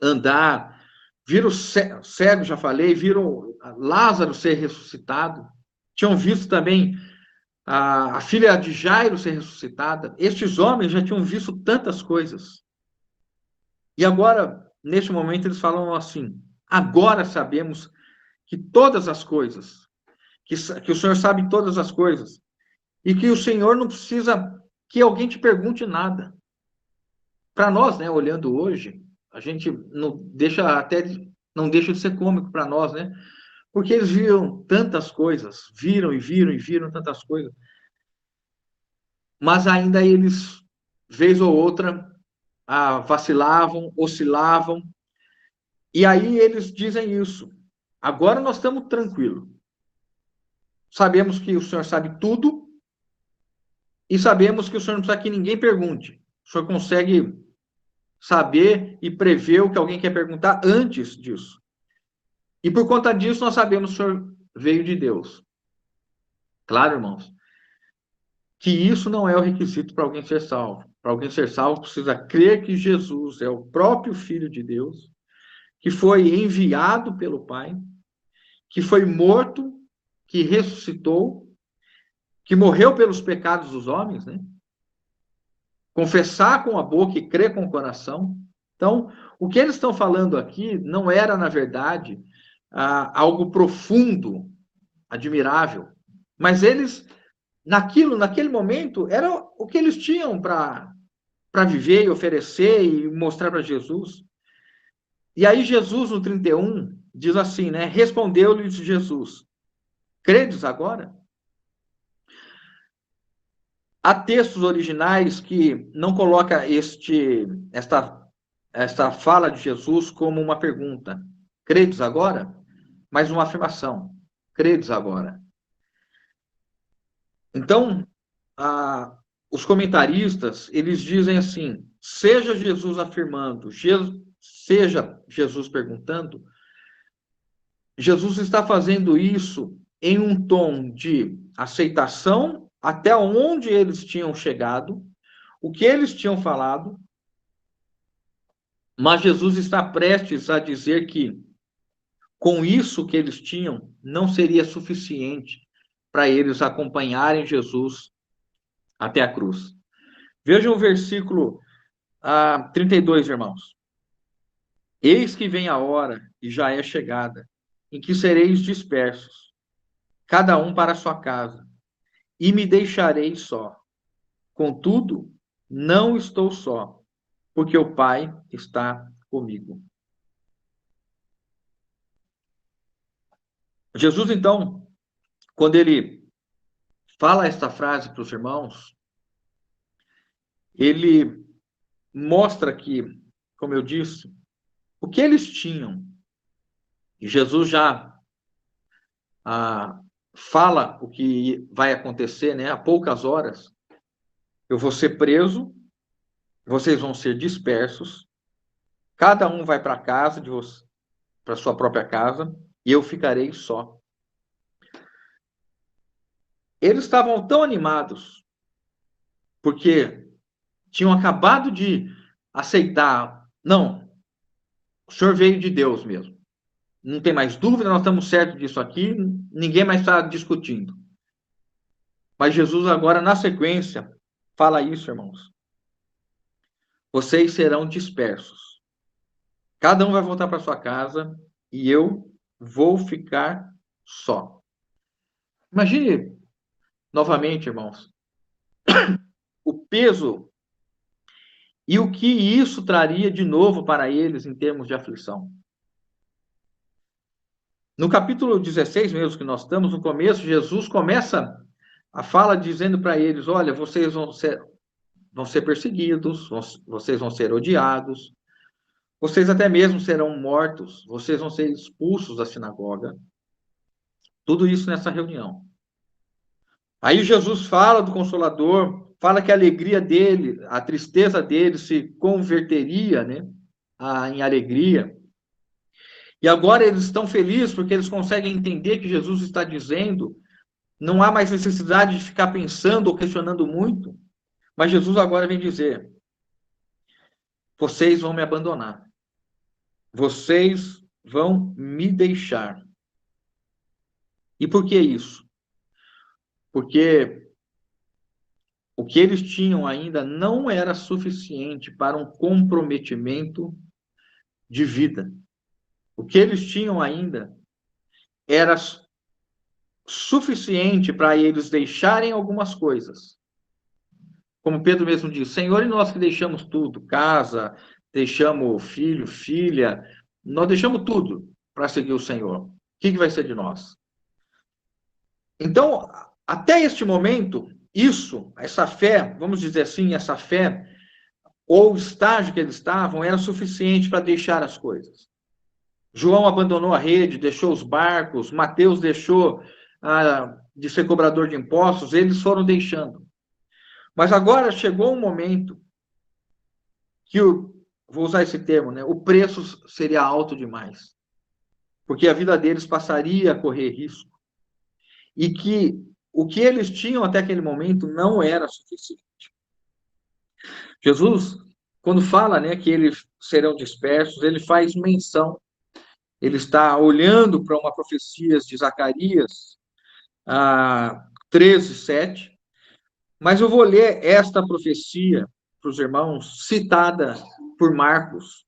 andar, viram cego, já falei, viram Lázaro ser ressuscitado, tinham visto também a filha de Jairo ser ressuscitada. Estes homens já tinham visto tantas coisas. E agora, neste momento, eles falam assim: agora sabemos que todas as coisas, que o Senhor sabe todas as coisas, e que o Senhor não precisa que alguém te pergunte nada. Para nós, né, olhando hoje, a gente não deixa de ser cômico para nós, né? Porque eles viram tantas coisas, viram e viram e viram tantas coisas, mas ainda eles, vez ou outra, vacilavam, oscilavam, e aí eles dizem isso. Agora nós estamos tranquilos. Sabemos que o Senhor sabe tudo, e sabemos que o Senhor não precisa que ninguém pergunte. O Senhor consegue saber e prever o que alguém quer perguntar antes disso. E por conta disso, nós sabemos que o Senhor veio de Deus. Claro, irmãos, que isso não é o requisito para alguém ser salvo. Para alguém ser salvo, precisa crer que Jesus é o próprio Filho de Deus, que foi enviado pelo Pai, que foi morto, que ressuscitou, que morreu pelos pecados dos homens, né? Confessar com a boca e crer com o coração. Então, o que eles estão falando aqui não era, na verdade, algo profundo, admirável, mas eles, naquele momento, era o que eles tinham para viver e oferecer e mostrar para Jesus. E aí Jesus, no 31, diz assim, né? Respondeu-lhes Jesus, credes agora? Há textos originais que não coloca esta fala de Jesus como uma pergunta. Credes agora? Mas uma afirmação. Credes agora? Então, os comentaristas, eles dizem assim, seja Jesus afirmando, seja Jesus perguntando, Jesus está fazendo isso em um tom de aceitação até onde eles tinham chegado, o que eles tinham falado, mas Jesus está prestes a dizer que com isso que eles tinham não seria suficiente para eles acompanharem Jesus até a cruz. Vejam o versículo 32, irmãos. Eis que vem a hora, e já é chegada, em que sereis dispersos, cada um para a sua casa, e me deixareis só. Contudo, não estou só, porque o Pai está comigo. Jesus, então, quando ele fala esta frase para os irmãos, ele mostra que, como eu disse, o que eles tinham, e Jesus já fala o que vai acontecer, né? Há poucas horas, eu vou ser preso, vocês vão ser dispersos, cada um vai para casa de você, para sua própria casa, e eu ficarei só. Eles estavam tão animados, porque tinham acabado de aceitar, não, o Senhor veio de Deus mesmo. Não tem mais dúvida, nós estamos certos disso aqui, ninguém mais está discutindo. Mas Jesus agora, na sequência, fala isso, irmãos. Vocês serão dispersos. Cada um vai voltar para sua casa e eu vou ficar só. Imagine novamente, irmãos, o peso e o que isso traria de novo para eles em termos de aflição. No capítulo 16 mesmo que nós estamos, no começo, Jesus começa a fala dizendo para eles, olha, vocês vão ser perseguidos, vocês vão ser odiados, vocês até mesmo serão mortos, vocês vão ser expulsos da sinagoga. Tudo isso nessa reunião. Aí Jesus fala do Consolador, fala que a alegria dele, a tristeza dele se converteria, né, em alegria. E agora eles estão felizes porque eles conseguem entender que Jesus está dizendo, não há mais necessidade de ficar pensando ou questionando muito, mas Jesus agora vem dizer, vocês vão me abandonar. Vocês vão me deixar. E por que isso? Porque o que eles tinham ainda não era suficiente para um comprometimento de vida. O que eles tinham ainda era suficiente para eles deixarem algumas coisas. Como Pedro mesmo diz, Senhor, e nós que deixamos tudo, casa, deixamos filho, filha, nós deixamos tudo para seguir o Senhor. O que vai ser de nós? Então, até este momento, essa fé, vamos dizer assim, essa fé, ou o estágio que eles estavam, era suficiente para deixar as coisas. João abandonou a rede, deixou os barcos, Mateus deixou de ser cobrador de impostos, eles foram deixando. Mas agora chegou um momento que, vou usar esse termo, né, o preço seria alto demais. Porque a vida deles passaria a correr risco. E que o que eles tinham até aquele momento não era suficiente. Jesus, quando fala, né, que eles serão dispersos, ele faz menção, ele está olhando para uma profecia de Zacarias 13:7, mas eu vou ler esta profecia para os irmãos, citada por Marcos,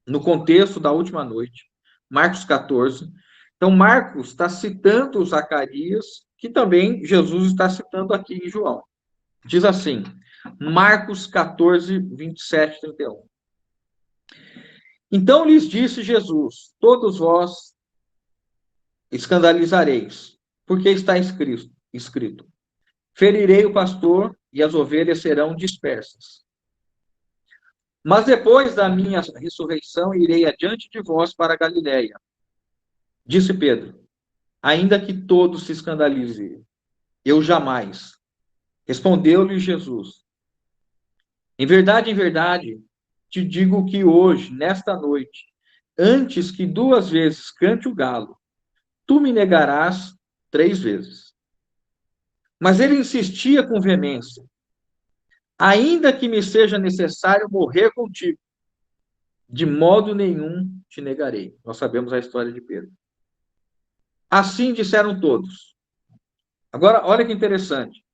no contexto da última noite, Marcos 14. Então, Marcos está citando Zacarias, que também Jesus está citando aqui em João. Diz assim, Marcos 14, 27, 31. Então lhes disse Jesus, todos vós escandalizareis, porque está escrito, ferirei o pastor e as ovelhas serão dispersas. Mas depois da minha ressurreição irei adiante de vós para a Galiléia. Disse Pedro, ainda que todos se escandalizem, eu jamais. Respondeu-lhe Jesus, em verdade, te digo que hoje, nesta noite, antes que 2 vezes cante o galo, tu me negarás 3 vezes. Mas ele insistia com veemência, ainda que me seja necessário morrer contigo, de modo nenhum te negarei. Nós sabemos a história de Pedro. Assim disseram todos. Agora, olha que interessante.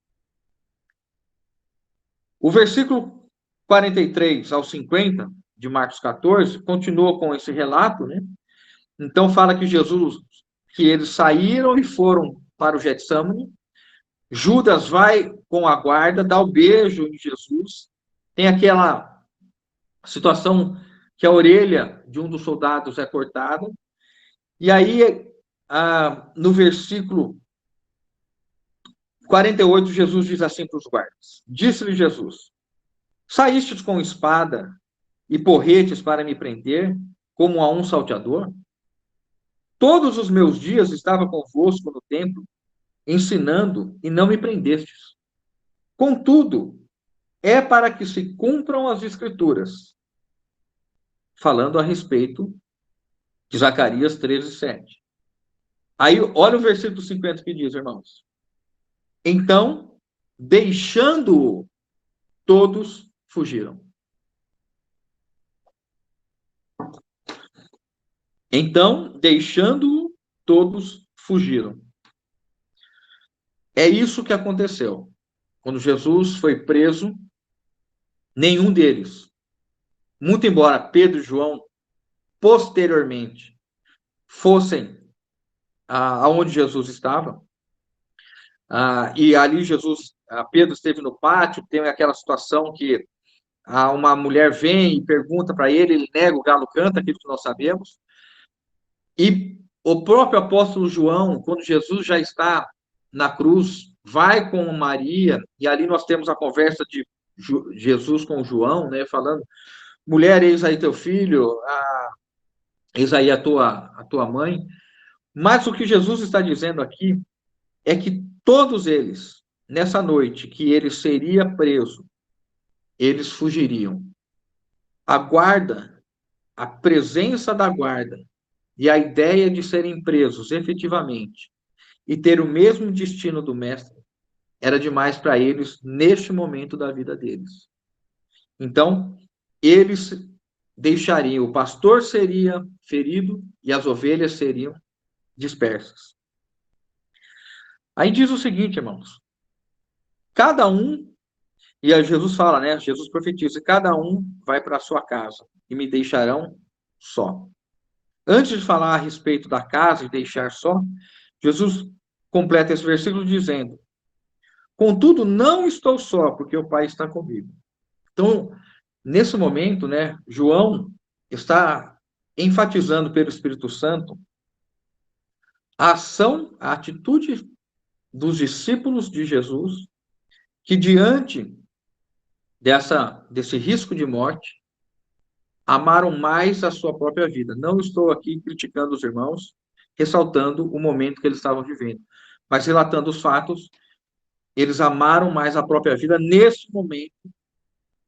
O versículo 43 ao 50 de Marcos 14 continua com esse relato, né? Então fala que eles saíram e foram para o Getsemane. Judas vai com a guarda, dá o beijo em Jesus. Tem aquela situação que a orelha de um dos soldados é cortada. E aí, no versículo 48, Jesus diz assim para os guardas: disse-lhe Jesus, saístes com espada e porretes para me prender, como a um salteador? Todos os meus dias estava convosco no templo, ensinando, e não me prendestes. Contudo, é para que se cumpram as Escrituras, falando a respeito de Zacarias 13:7. Aí, olha o versículo 50 que diz, irmãos. Então, deixando-o, todos fugiram. Então, deixando-o, todos fugiram. É isso que aconteceu. Quando Jesus foi preso, nenhum deles, muito embora Pedro e João, posteriormente, fossem aonde Jesus estava, E ali Jesus, Pedro esteve no pátio, tem aquela situação que uma mulher vem e pergunta para ele nega, o galo canta, aquilo que nós sabemos. E o próprio apóstolo João, quando Jesus já está na cruz, vai com Maria, e ali nós temos a conversa de Jesus com João, né, falando, mulher, eis aí teu filho, eis aí a tua mãe. Mas o que Jesus está dizendo aqui é que todos eles, nessa noite que ele seria preso, eles fugiriam. A guarda, a presença da guarda e a ideia de serem presos efetivamente e ter o mesmo destino do mestre era demais para eles neste momento da vida deles. Então, eles deixariam, o pastor seria ferido e as ovelhas seriam dispersas. Aí diz o seguinte, irmãos, cada um, e aí Jesus fala, né? Jesus profetiza, cada um vai para a sua casa e me deixarão só. Antes de falar a respeito da casa e deixar só, Jesus completa esse versículo dizendo: contudo, não estou só, porque o Pai está comigo. Então, nesse momento, né, João está enfatizando pelo Espírito Santo a ação, a atitude dos discípulos de Jesus, que diante desse risco de morte, amaram mais a sua própria vida. Não estou aqui criticando os irmãos, ressaltando o momento que eles estavam vivendo, mas relatando os fatos, eles amaram mais a própria vida nesse momento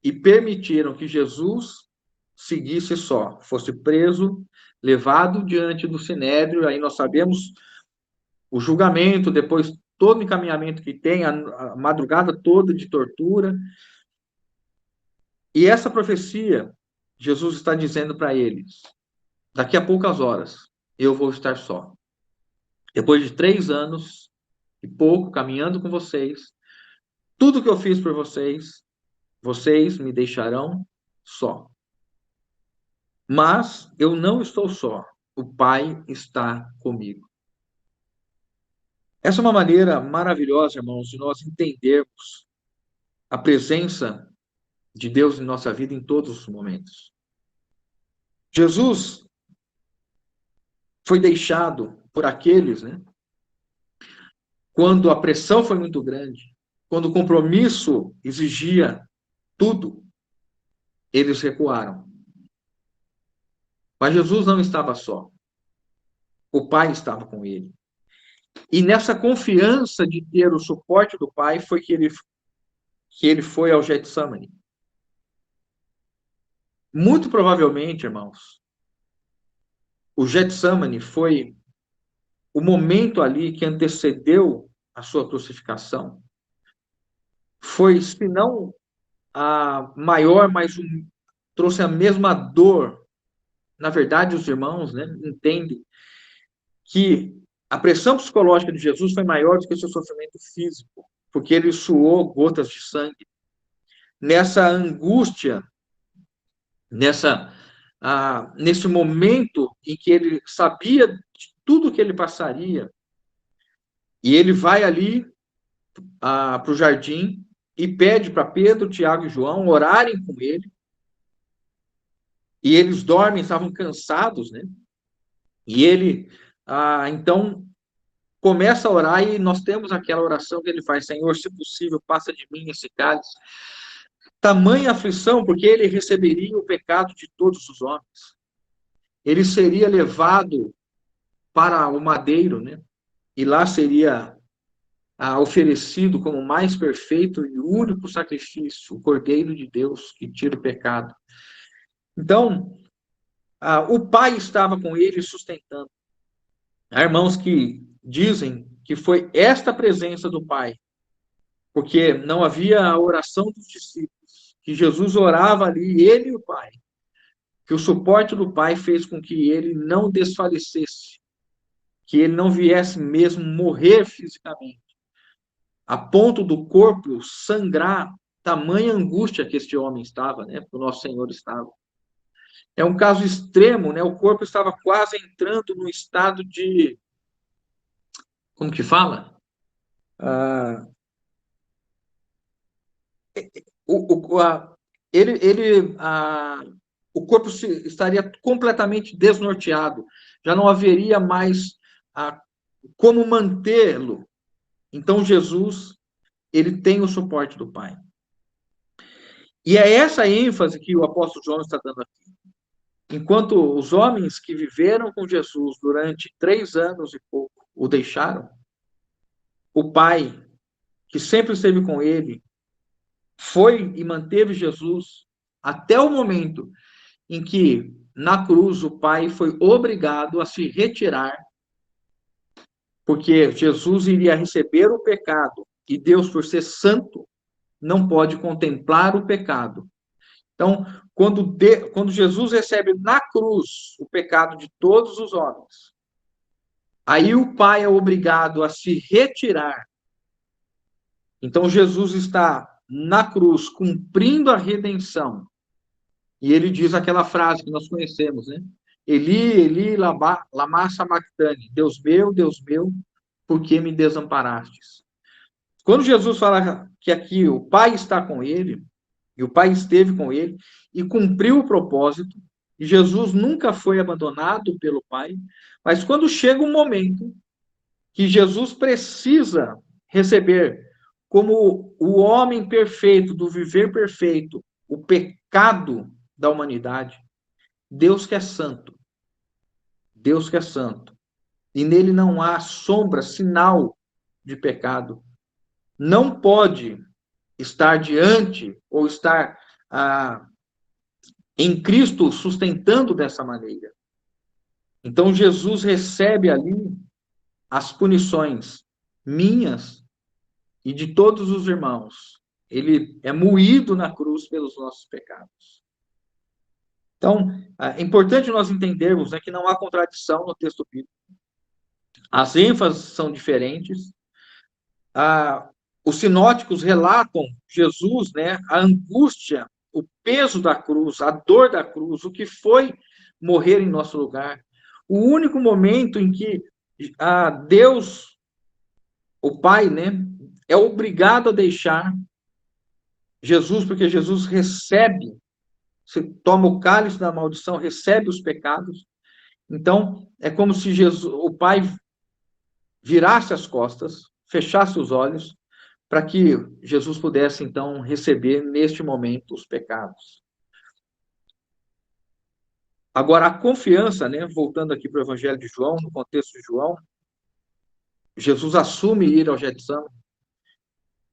e permitiram que Jesus seguisse só, fosse preso, levado diante do Sinédrio, aí nós sabemos o julgamento, depois todo o encaminhamento que tem, a madrugada toda de tortura. E essa profecia, Jesus está dizendo para eles, daqui a poucas horas, eu vou estar só. Depois de 3 anos e pouco, caminhando com vocês, tudo que eu fiz por vocês, vocês me deixarão só. Mas eu não estou só. O Pai está comigo. Essa é uma maneira maravilhosa, irmãos, de nós entendermos a presença de Deus em nossa vida em todos os momentos. Jesus foi deixado por aqueles, né? Quando a pressão foi muito grande, quando o compromisso exigia tudo, eles recuaram. Mas Jesus não estava só. O Pai estava com ele. E nessa confiança de ter o suporte do Pai foi que ele foi ao Getsemane. Muito provavelmente, irmãos, o Getsemane foi o momento ali que antecedeu a sua crucificação. Foi, se não a maior, mas trouxe a mesma dor. Na verdade, os irmãos, né, entendem que a pressão psicológica de Jesus foi maior do que o seu sofrimento físico, porque ele suou gotas de sangue. Nessa angústia, nesse momento em que ele sabia de tudo que ele passaria, e ele vai ali para o jardim e pede para Pedro, Tiago e João orarem com ele, e eles dormem, estavam cansados, né? E ele, então, começa a orar e nós temos aquela oração que ele faz: Senhor, se possível, passa de mim esse cálice. Tamanha aflição, porque ele receberia o pecado de todos os homens. Ele seria levado para o madeiro, né? E lá seria oferecido como o mais perfeito e único sacrifício, o Cordeiro de Deus que tira o pecado. Então, o Pai estava com ele sustentando. Há irmãos que dizem que foi esta presença do Pai, porque não havia a oração dos discípulos, que Jesus orava ali, ele e o Pai, que o suporte do Pai fez com que ele não desfalecesse, que ele não viesse mesmo morrer fisicamente, a ponto do corpo sangrar, tamanha angústia que este homem estava, né? O nosso Senhor estava. É um caso extremo, né? O corpo estava quase entrando no estado de, como que fala? ah, o, o, a, ele, o corpo estaria completamente desnorteado, já não haveria mais como mantê-lo. Então, Jesus, ele tem o suporte do Pai. E é essa ênfase que o apóstolo João está dando aqui. Enquanto os homens que viveram com Jesus durante 3 anos e pouco o deixaram, o Pai, que sempre esteve com ele, foi e manteve Jesus até o momento em que, na cruz, o Pai foi obrigado a se retirar, porque Jesus iria receber o pecado, e Deus, por ser santo, não pode contemplar o pecado. Então, quando Jesus recebe na cruz o pecado de todos os homens, aí o Pai é obrigado a se retirar. Então, Jesus está na cruz cumprindo a redenção. E ele diz aquela frase que nós conhecemos, né? Eli, Eli, lama sabachthani. Deus meu, por que me desamparastes? Quando Jesus fala que aqui o Pai está com ele, e o Pai esteve com ele, e cumpriu o propósito, e Jesus nunca foi abandonado pelo Pai, mas quando chega um momento que Jesus precisa receber como o homem perfeito, do viver perfeito, o pecado da humanidade, Deus que é santo, Deus que é santo, e nele não há sombra, sinal de pecado, não pode estar diante ou estar em Cristo sustentando dessa maneira. Então Jesus recebe ali as punições minhas e de todos os irmãos. Ele é moído na cruz pelos nossos pecados. Então, é importante nós entendermos, né, que não há contradição no texto bíblico. As ênfases são diferentes. Os sinóticos relatam Jesus, né, a angústia, o peso da cruz, a dor da cruz, o que foi morrer em nosso lugar. O único momento em que Deus, o Pai, né, é obrigado a deixar Jesus, porque Jesus recebe, se toma o cálice da maldição, recebe os pecados. Então, é como se Jesus, o Pai virasse as costas, fechasse os olhos, para que Jesus pudesse, então, receber, neste momento, os pecados. Agora, a confiança, né, voltando aqui para o Evangelho de João, no contexto de João, Jesus assume ir ao Getsemane,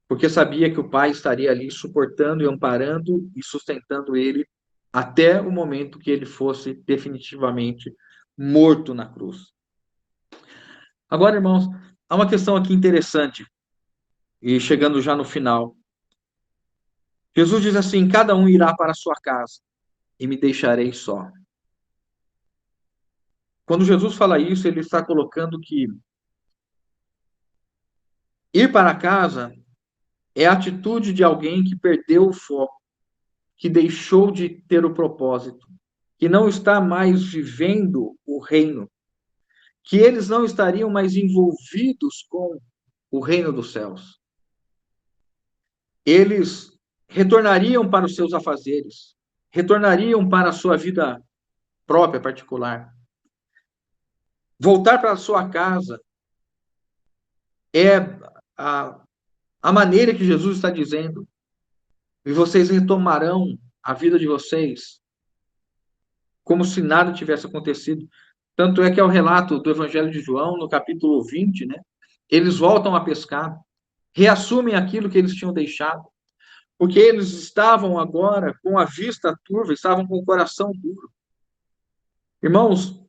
porque sabia que o Pai estaria ali suportando e amparando e sustentando ele até o momento que ele fosse definitivamente morto na cruz. Agora, irmãos, há uma questão aqui interessante, e chegando já no final. Jesus diz assim: cada um irá para a sua casa, e me deixarei só. Quando Jesus fala isso, ele está colocando que ir para casa é a atitude de alguém que perdeu o foco, que deixou de ter o propósito, que não está mais vivendo o reino, que eles não estariam mais envolvidos com o reino dos céus. Eles retornariam para os seus afazeres, retornariam para a sua vida própria, particular. Voltar para a sua casa é a maneira que Jesus está dizendo, e vocês retomarão a vida de vocês como se nada tivesse acontecido. Tanto é que é o relato do Evangelho de João, no capítulo 20, né? Eles voltam a pescar, reassumem aquilo que eles tinham deixado, porque eles estavam agora com a vista turva, estavam com o coração duro. Irmãos,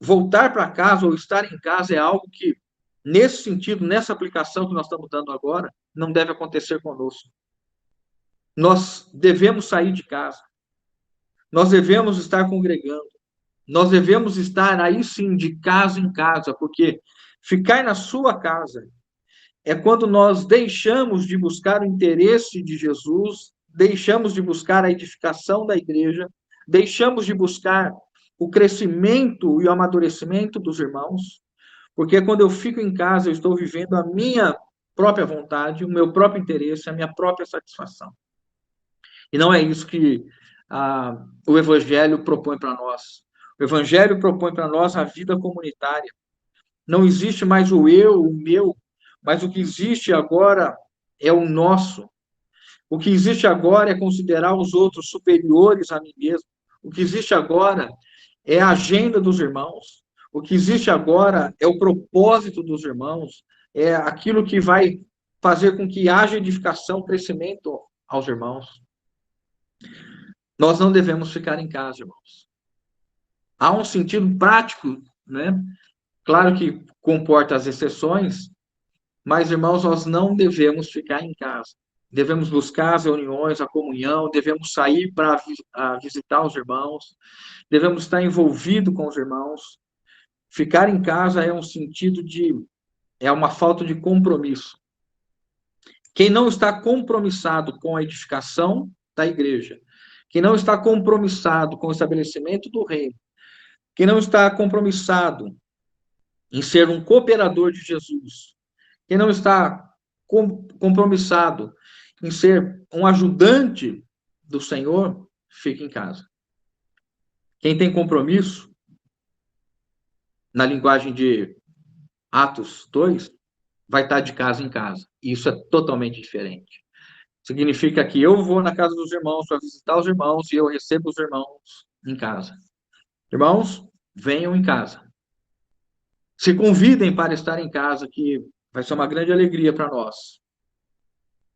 voltar para casa ou estar em casa é algo que, nesse sentido, nessa aplicação que nós estamos dando agora, não deve acontecer conosco. Nós devemos sair de casa. Nós devemos estar congregando. Nós devemos estar aí sim, de casa em casa, porque ficar na sua casa é quando nós deixamos de buscar o interesse de Jesus, deixamos de buscar a edificação da igreja, deixamos de buscar o crescimento e o amadurecimento dos irmãos, porque quando eu fico em casa, eu estou vivendo a minha própria vontade, o meu próprio interesse, a minha própria satisfação. E não é isso que o Evangelho propõe para nós. O Evangelho propõe para nós a vida comunitária. Não existe mais o eu, o meu, mas o que existe agora é o nosso. O que existe agora é considerar os outros superiores a mim mesmo. O que existe agora é a agenda dos irmãos. O que existe agora é o propósito dos irmãos, é aquilo que vai fazer com que haja edificação, crescimento aos irmãos. Nós não devemos ficar em casa, irmãos. Há um sentido prático, né? Claro que comporta as exceções, mas, irmãos, nós não devemos ficar em casa. Devemos buscar as reuniões, a comunhão, devemos sair para visitar os irmãos, devemos estar envolvido com os irmãos. Ficar em casa é um sentido é uma falta de compromisso. Quem não está compromissado com a edificação da igreja, quem não está compromissado com o estabelecimento do reino, quem não está compromissado em ser um cooperador de Jesus, quem não está compromissado em ser um ajudante do Senhor, fica em casa. Quem tem compromisso, na linguagem de Atos 2, vai estar de casa em casa. E isso é totalmente diferente. Significa que eu vou na casa dos irmãos para visitar os irmãos e eu recebo os irmãos em casa. Irmãos, venham em casa. Se convidem para estar em casa, que vai ser uma grande alegria para nós.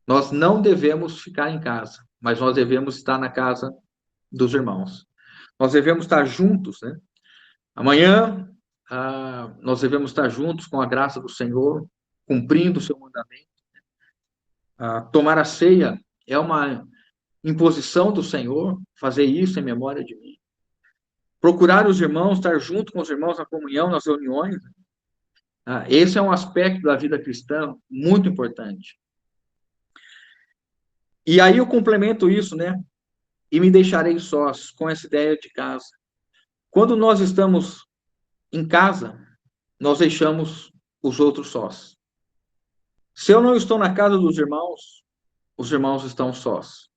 Nós não devemos ficar em casa, mas nós devemos estar na casa dos irmãos. Nós devemos estar juntos, né? Amanhã, nós devemos estar juntos com a graça do Senhor, cumprindo o seu mandamento. Tomar a ceia é uma imposição do Senhor, fazer isso em memória de mim. Procurar os irmãos, estar junto com os irmãos na comunhão, nas reuniões. Esse é um aspecto da vida cristã muito importante. E aí eu complemento isso, né? E me deixarei sós, com essa ideia de casa. Quando nós estamos em casa, nós deixamos os outros sós. Se eu não estou na casa dos irmãos, os irmãos estão sós.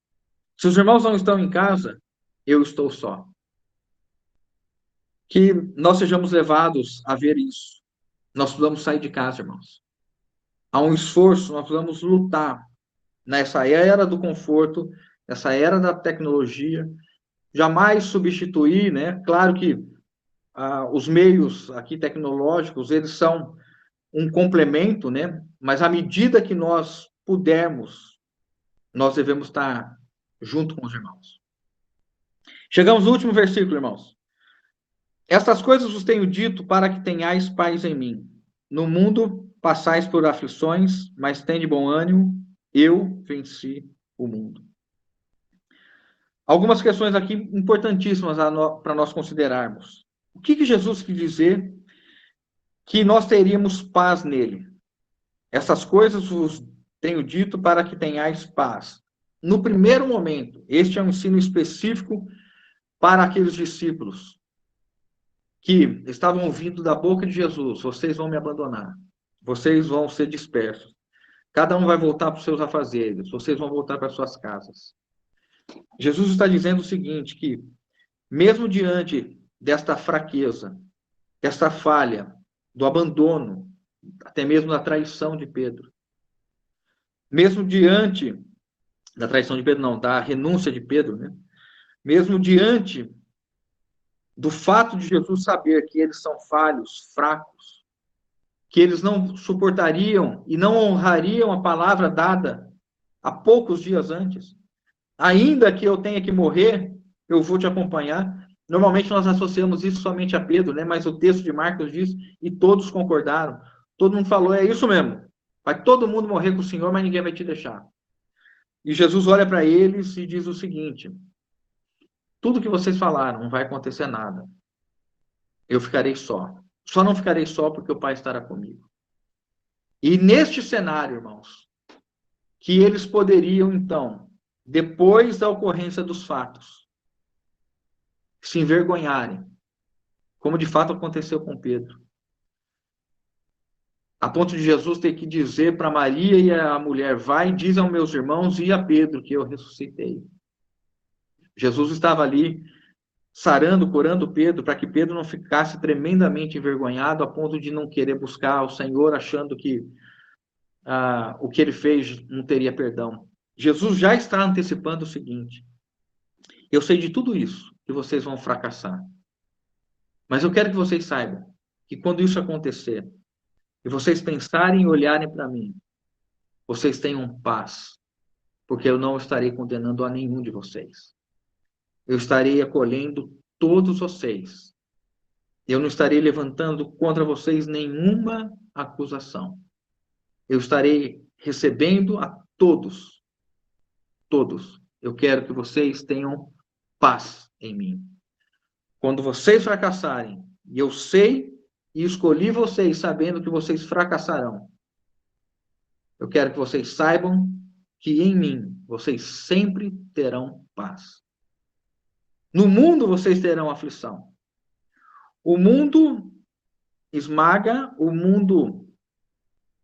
Se os irmãos não estão em casa, eu estou só. Que nós sejamos levados a ver isso. Nós precisamos sair de casa, irmãos. Há um esforço, nós precisamos lutar nessa era do conforto, nessa era da tecnologia, jamais substituir, né? Claro que os meios aqui tecnológicos, eles são um complemento, né? Mas à medida que nós pudermos, nós devemos estar junto com os irmãos. Chegamos no último versículo, irmãos. Estas coisas vos tenho dito para que tenhais paz em mim. No mundo passais por aflições, mas tende bom ânimo, eu venci o mundo. Algumas questões aqui importantíssimas para nós considerarmos. O que Jesus quis dizer que nós teríamos paz nele? Essas coisas vos tenho dito para que tenhais paz. No primeiro momento, este é um ensino específico para aqueles discípulos que estavam ouvindo da boca de Jesus: vocês vão me abandonar, vocês vão ser dispersos, cada um vai voltar para os seus afazeres, vocês vão voltar para suas casas. Jesus está dizendo o seguinte, que mesmo diante desta fraqueza, desta falha, do abandono, até mesmo da traição de Pedro, mesmo diante da traição de Pedro, não, da renúncia de Pedro, né? Mesmo diante do fato de Jesus saber que eles são falhos, fracos, que eles não suportariam e não honrariam a palavra dada há poucos dias antes, ainda que eu tenha que morrer, eu vou te acompanhar. Normalmente nós associamos isso somente a Pedro, né? Mas o texto de Marcos diz, e todos concordaram. Todo mundo falou, é isso mesmo. Vai todo mundo morrer com o Senhor, mas ninguém vai te deixar. E Jesus olha para eles e diz o seguinte: tudo que vocês falaram, não vai acontecer nada. Eu ficarei só. Só não ficarei só porque o Pai estará comigo. E neste cenário, irmãos, que eles poderiam, então, depois da ocorrência dos fatos, se envergonharem, como de fato aconteceu com Pedro. A ponto de Jesus ter que dizer para Maria e a mulher, vai, diz aos meus irmãos e a Pedro que eu ressuscitei. Jesus estava ali sarando, curando Pedro, para que Pedro não ficasse tremendamente envergonhado a ponto de não querer buscar o Senhor, achando que o que ele fez não teria perdão. Jesus já está antecipando o seguinte: eu sei de tudo isso, que vocês vão fracassar. Mas eu quero que vocês saibam que quando isso acontecer, e vocês pensarem e olharem para mim, vocês tenham paz, porque eu não estarei condenando a nenhum de vocês. Eu estarei acolhendo todos vocês. Eu não estarei levantando contra vocês nenhuma acusação. Eu estarei recebendo a todos. Todos. Eu quero que vocês tenham paz em mim. Quando vocês fracassarem, e eu sei e escolhi vocês sabendo que vocês fracassarão, eu quero que vocês saibam que em mim vocês sempre terão paz. No mundo vocês terão aflição. O mundo esmaga, o mundo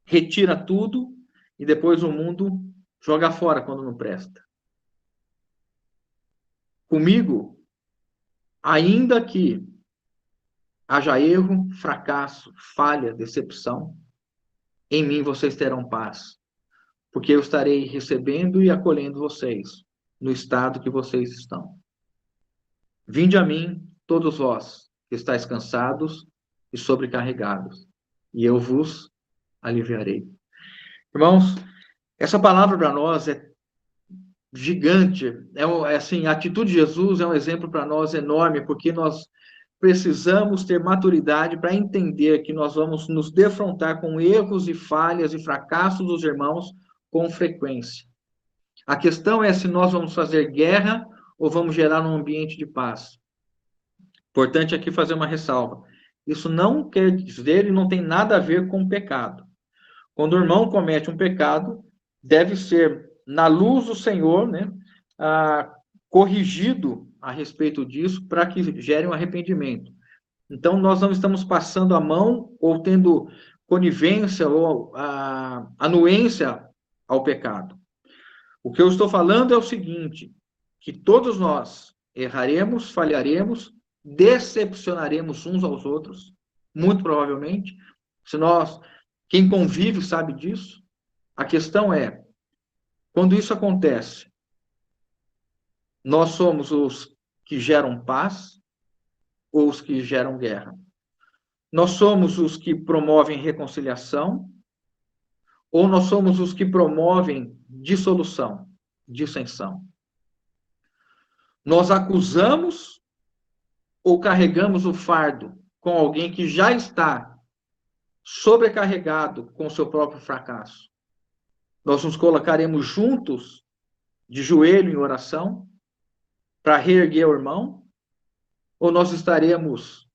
retira tudo e depois o mundo joga fora quando não presta. Comigo, ainda que haja erro, fracasso, falha, decepção, em mim vocês terão paz, porque eu estarei recebendo e acolhendo vocês no estado que vocês estão. Vinde a mim, todos vós que estáis cansados e sobrecarregados, e eu vos aliviarei. Irmãos, essa palavra para nós é gigante. Assim, a atitude de Jesus é um exemplo para nós enorme, porque nós precisamos ter maturidade para entender que nós vamos nos defrontar com erros e falhas e fracassos dos irmãos com frequência. A questão é se nós vamos fazer guerra ou vamos gerar um ambiente de paz. Importante aqui fazer uma ressalva. Isso não quer dizer e não tem nada a ver com pecado. Quando o irmão comete um pecado, deve ser, na luz do Senhor, né, corrigido a respeito disso para que gere um arrependimento. Então, nós não estamos passando a mão ou tendo conivência ou anuência ao pecado. O que eu estou falando é o seguinte, que todos nós erraremos, falharemos, decepcionaremos uns aos outros, muito provavelmente. Se nós, quem convive sabe disso. A questão é, quando isso acontece, nós somos os que geram paz ou os que geram guerra? Nós somos os que promovem reconciliação ou nós somos os que promovem dissolução, dissensão? Nós acusamos ou carregamos o fardo com alguém que já está sobrecarregado com o seu próprio fracasso? Nós nos colocaremos juntos, de joelho em oração, para reerguer o irmão? Ou nós estaremos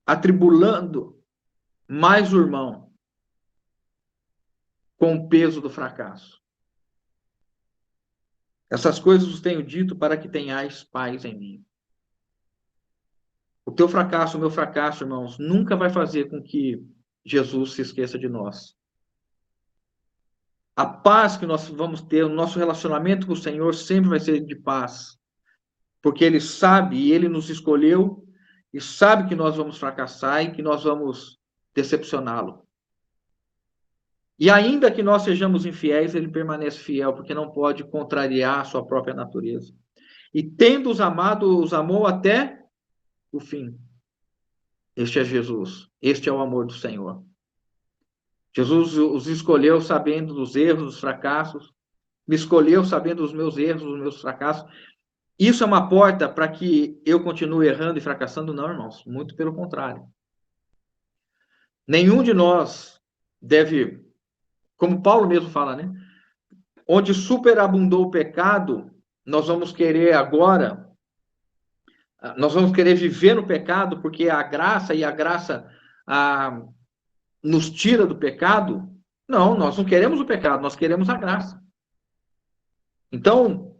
atribulando mais o irmão com o peso do fracasso? Essas coisas os tenho dito para que tenhais paz em mim. O teu fracasso, o meu fracasso, irmãos, nunca vai fazer com que Jesus se esqueça de nós. A paz que nós vamos ter, o nosso relacionamento com o Senhor sempre vai ser de paz. Porque Ele sabe e Ele nos escolheu e sabe que nós vamos fracassar e que nós vamos decepcioná-lo. E ainda que nós sejamos infiéis, Ele permanece fiel, porque não pode contrariar a sua própria natureza. E tendo-os amado, os amou até o fim. Este é Jesus. Este é o amor do Senhor. Jesus os escolheu sabendo dos erros, dos fracassos. Me escolheu sabendo dos meus erros, dos meus fracassos. Isso é uma porta para que eu continue errando e fracassando? Não, irmãos. Muito pelo contrário. Nenhum de nós deve, como Paulo mesmo fala, né? Onde superabundou o pecado, nós vamos querer agora, nós vamos querer viver no pecado, porque a graça nos tira do pecado. Não, nós não queremos o pecado, nós queremos a graça. Então,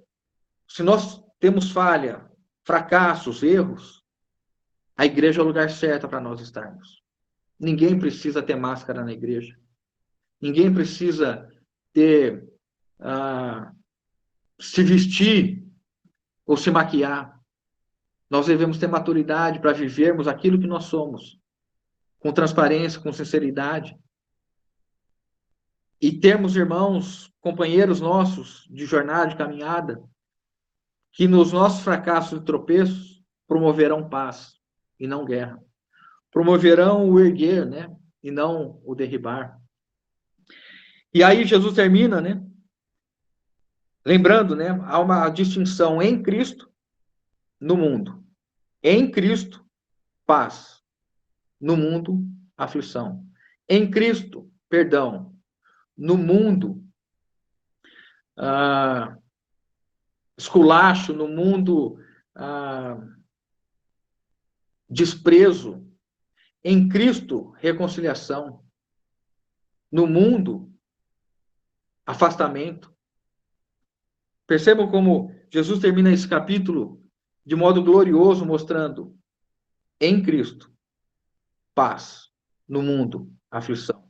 se nós temos falha, fracassos, erros, a igreja é o lugar certo para nós estarmos. Ninguém precisa ter máscara na igreja. Ninguém precisa ter se vestir ou se maquiar. Nós devemos ter maturidade para vivermos aquilo que nós somos, com transparência, com sinceridade. E termos irmãos, companheiros nossos de jornada, de caminhada, que nos nossos fracassos e tropeços promoverão paz e não guerra. Promoverão o erguer, né? E não o derribar. E aí Jesus termina, né? Lembrando, né? Há uma distinção em Cristo, no mundo. Em Cristo, paz. No mundo, aflição. Em Cristo, perdão. No mundo, esculacho. No mundo, desprezo. Em Cristo, reconciliação. No mundo, afastamento. Percebam como Jesus termina esse capítulo de modo glorioso, mostrando em Cristo paz, no mundo aflição.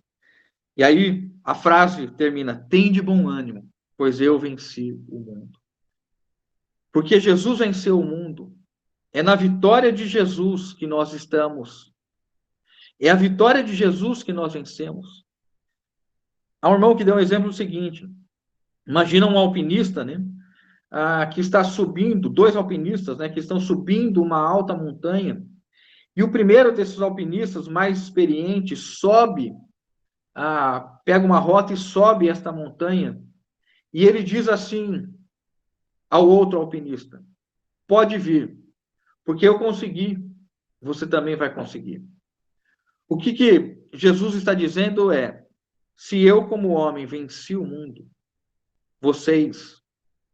E aí a frase termina: tende bom ânimo, pois eu venci o mundo. Porque Jesus venceu o mundo. É na vitória de Jesus que nós estamos. É a vitória de Jesus que nós vencemos. Há um irmão que deu um exemplo seguinte. Imagina um alpinista, né? Que está subindo, dois alpinistas, né? Que estão subindo uma alta montanha. E o primeiro desses alpinistas, mais experiente, sobe, pega uma rota e sobe esta montanha. E ele diz assim ao outro alpinista: pode vir, porque eu consegui, você também vai conseguir. O que Jesus está dizendo é: se eu, como homem, venci o mundo, vocês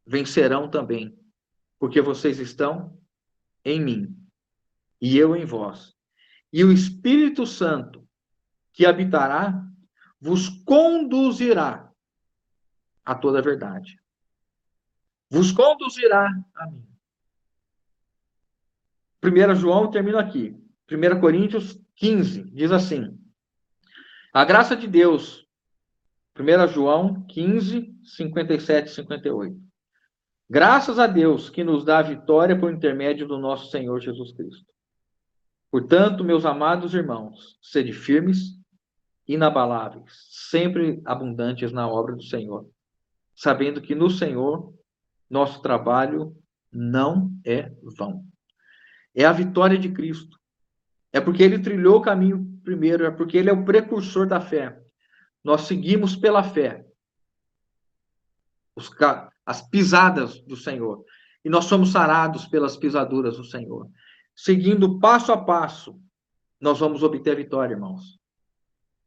vencerão também, porque vocês estão em mim e eu em vós. E o Espírito Santo que habitará vos conduzirá a toda a verdade. Vos conduzirá a mim. 1 João termina aqui. 1 Coríntios 15 diz assim: a graça de Deus. 1 João 15, 57 e 58. Graças a Deus que nos dá a vitória por intermédio do nosso Senhor Jesus Cristo. Portanto, meus amados irmãos, sede firmes, inabaláveis, sempre abundantes na obra do Senhor, sabendo que no Senhor nosso trabalho não é vão. É a vitória de Cristo. É porque ele trilhou o caminho primeiro, é porque ele é o precursor da fé. Nós seguimos pela fé as pisadas do Senhor. E nós somos sarados pelas pisaduras do Senhor. Seguindo passo a passo, nós vamos obter vitória, irmãos.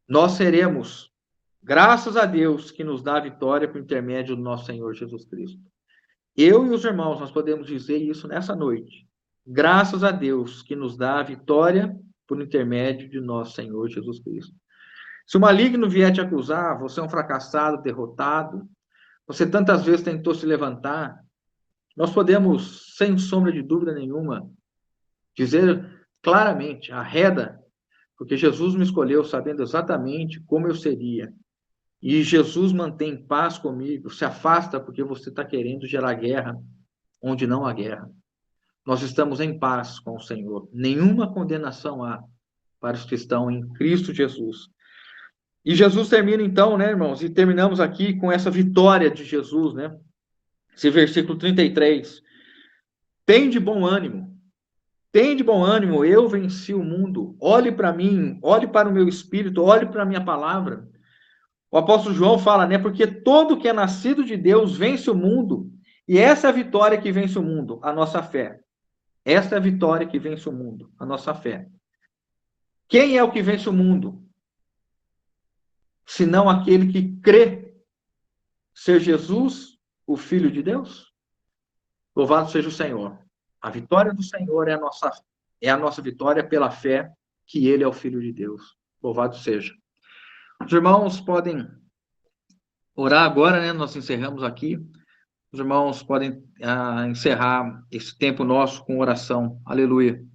Nós seremos, graças a Deus, que nos dá a vitória por intermédio do nosso Senhor Jesus Cristo. Eu e os irmãos, nós podemos dizer isso nessa noite. Graças a Deus que nos dá a vitória por intermédio de nosso Senhor Jesus Cristo. Se o maligno vier te acusar, você é um fracassado, derrotado, você tantas vezes tentou se levantar, nós podemos, sem sombra de dúvida nenhuma, dizer claramente: arreda, porque Jesus me escolheu sabendo exatamente como eu seria. E Jesus mantém paz comigo, se afasta porque você está querendo gerar guerra onde não há guerra. Nós estamos em paz com o Senhor. Nenhuma condenação há para os que estão em Cristo Jesus. E Jesus termina então, né, irmãos? E terminamos aqui com essa vitória de Jesus, né? Esse versículo 33. Tem de bom ânimo. Tem de bom ânimo, eu venci o mundo. Olhe para mim, olhe para o meu espírito, olhe para a minha palavra. O apóstolo João fala, né? Porque todo que é nascido de Deus vence o mundo. E essa é a vitória que vence o mundo, a nossa fé. Esta é a vitória que vence o mundo, a nossa fé. Quem é o que vence o mundo? Senão aquele que crê ser Jesus, o Filho de Deus? Louvado seja o Senhor. A vitória do Senhor é a nossa vitória pela fé que Ele é o Filho de Deus. Louvado seja. Os irmãos podem orar agora, né? Nós encerramos aqui. Os irmãos podem encerrar esse tempo nosso com oração. Aleluia.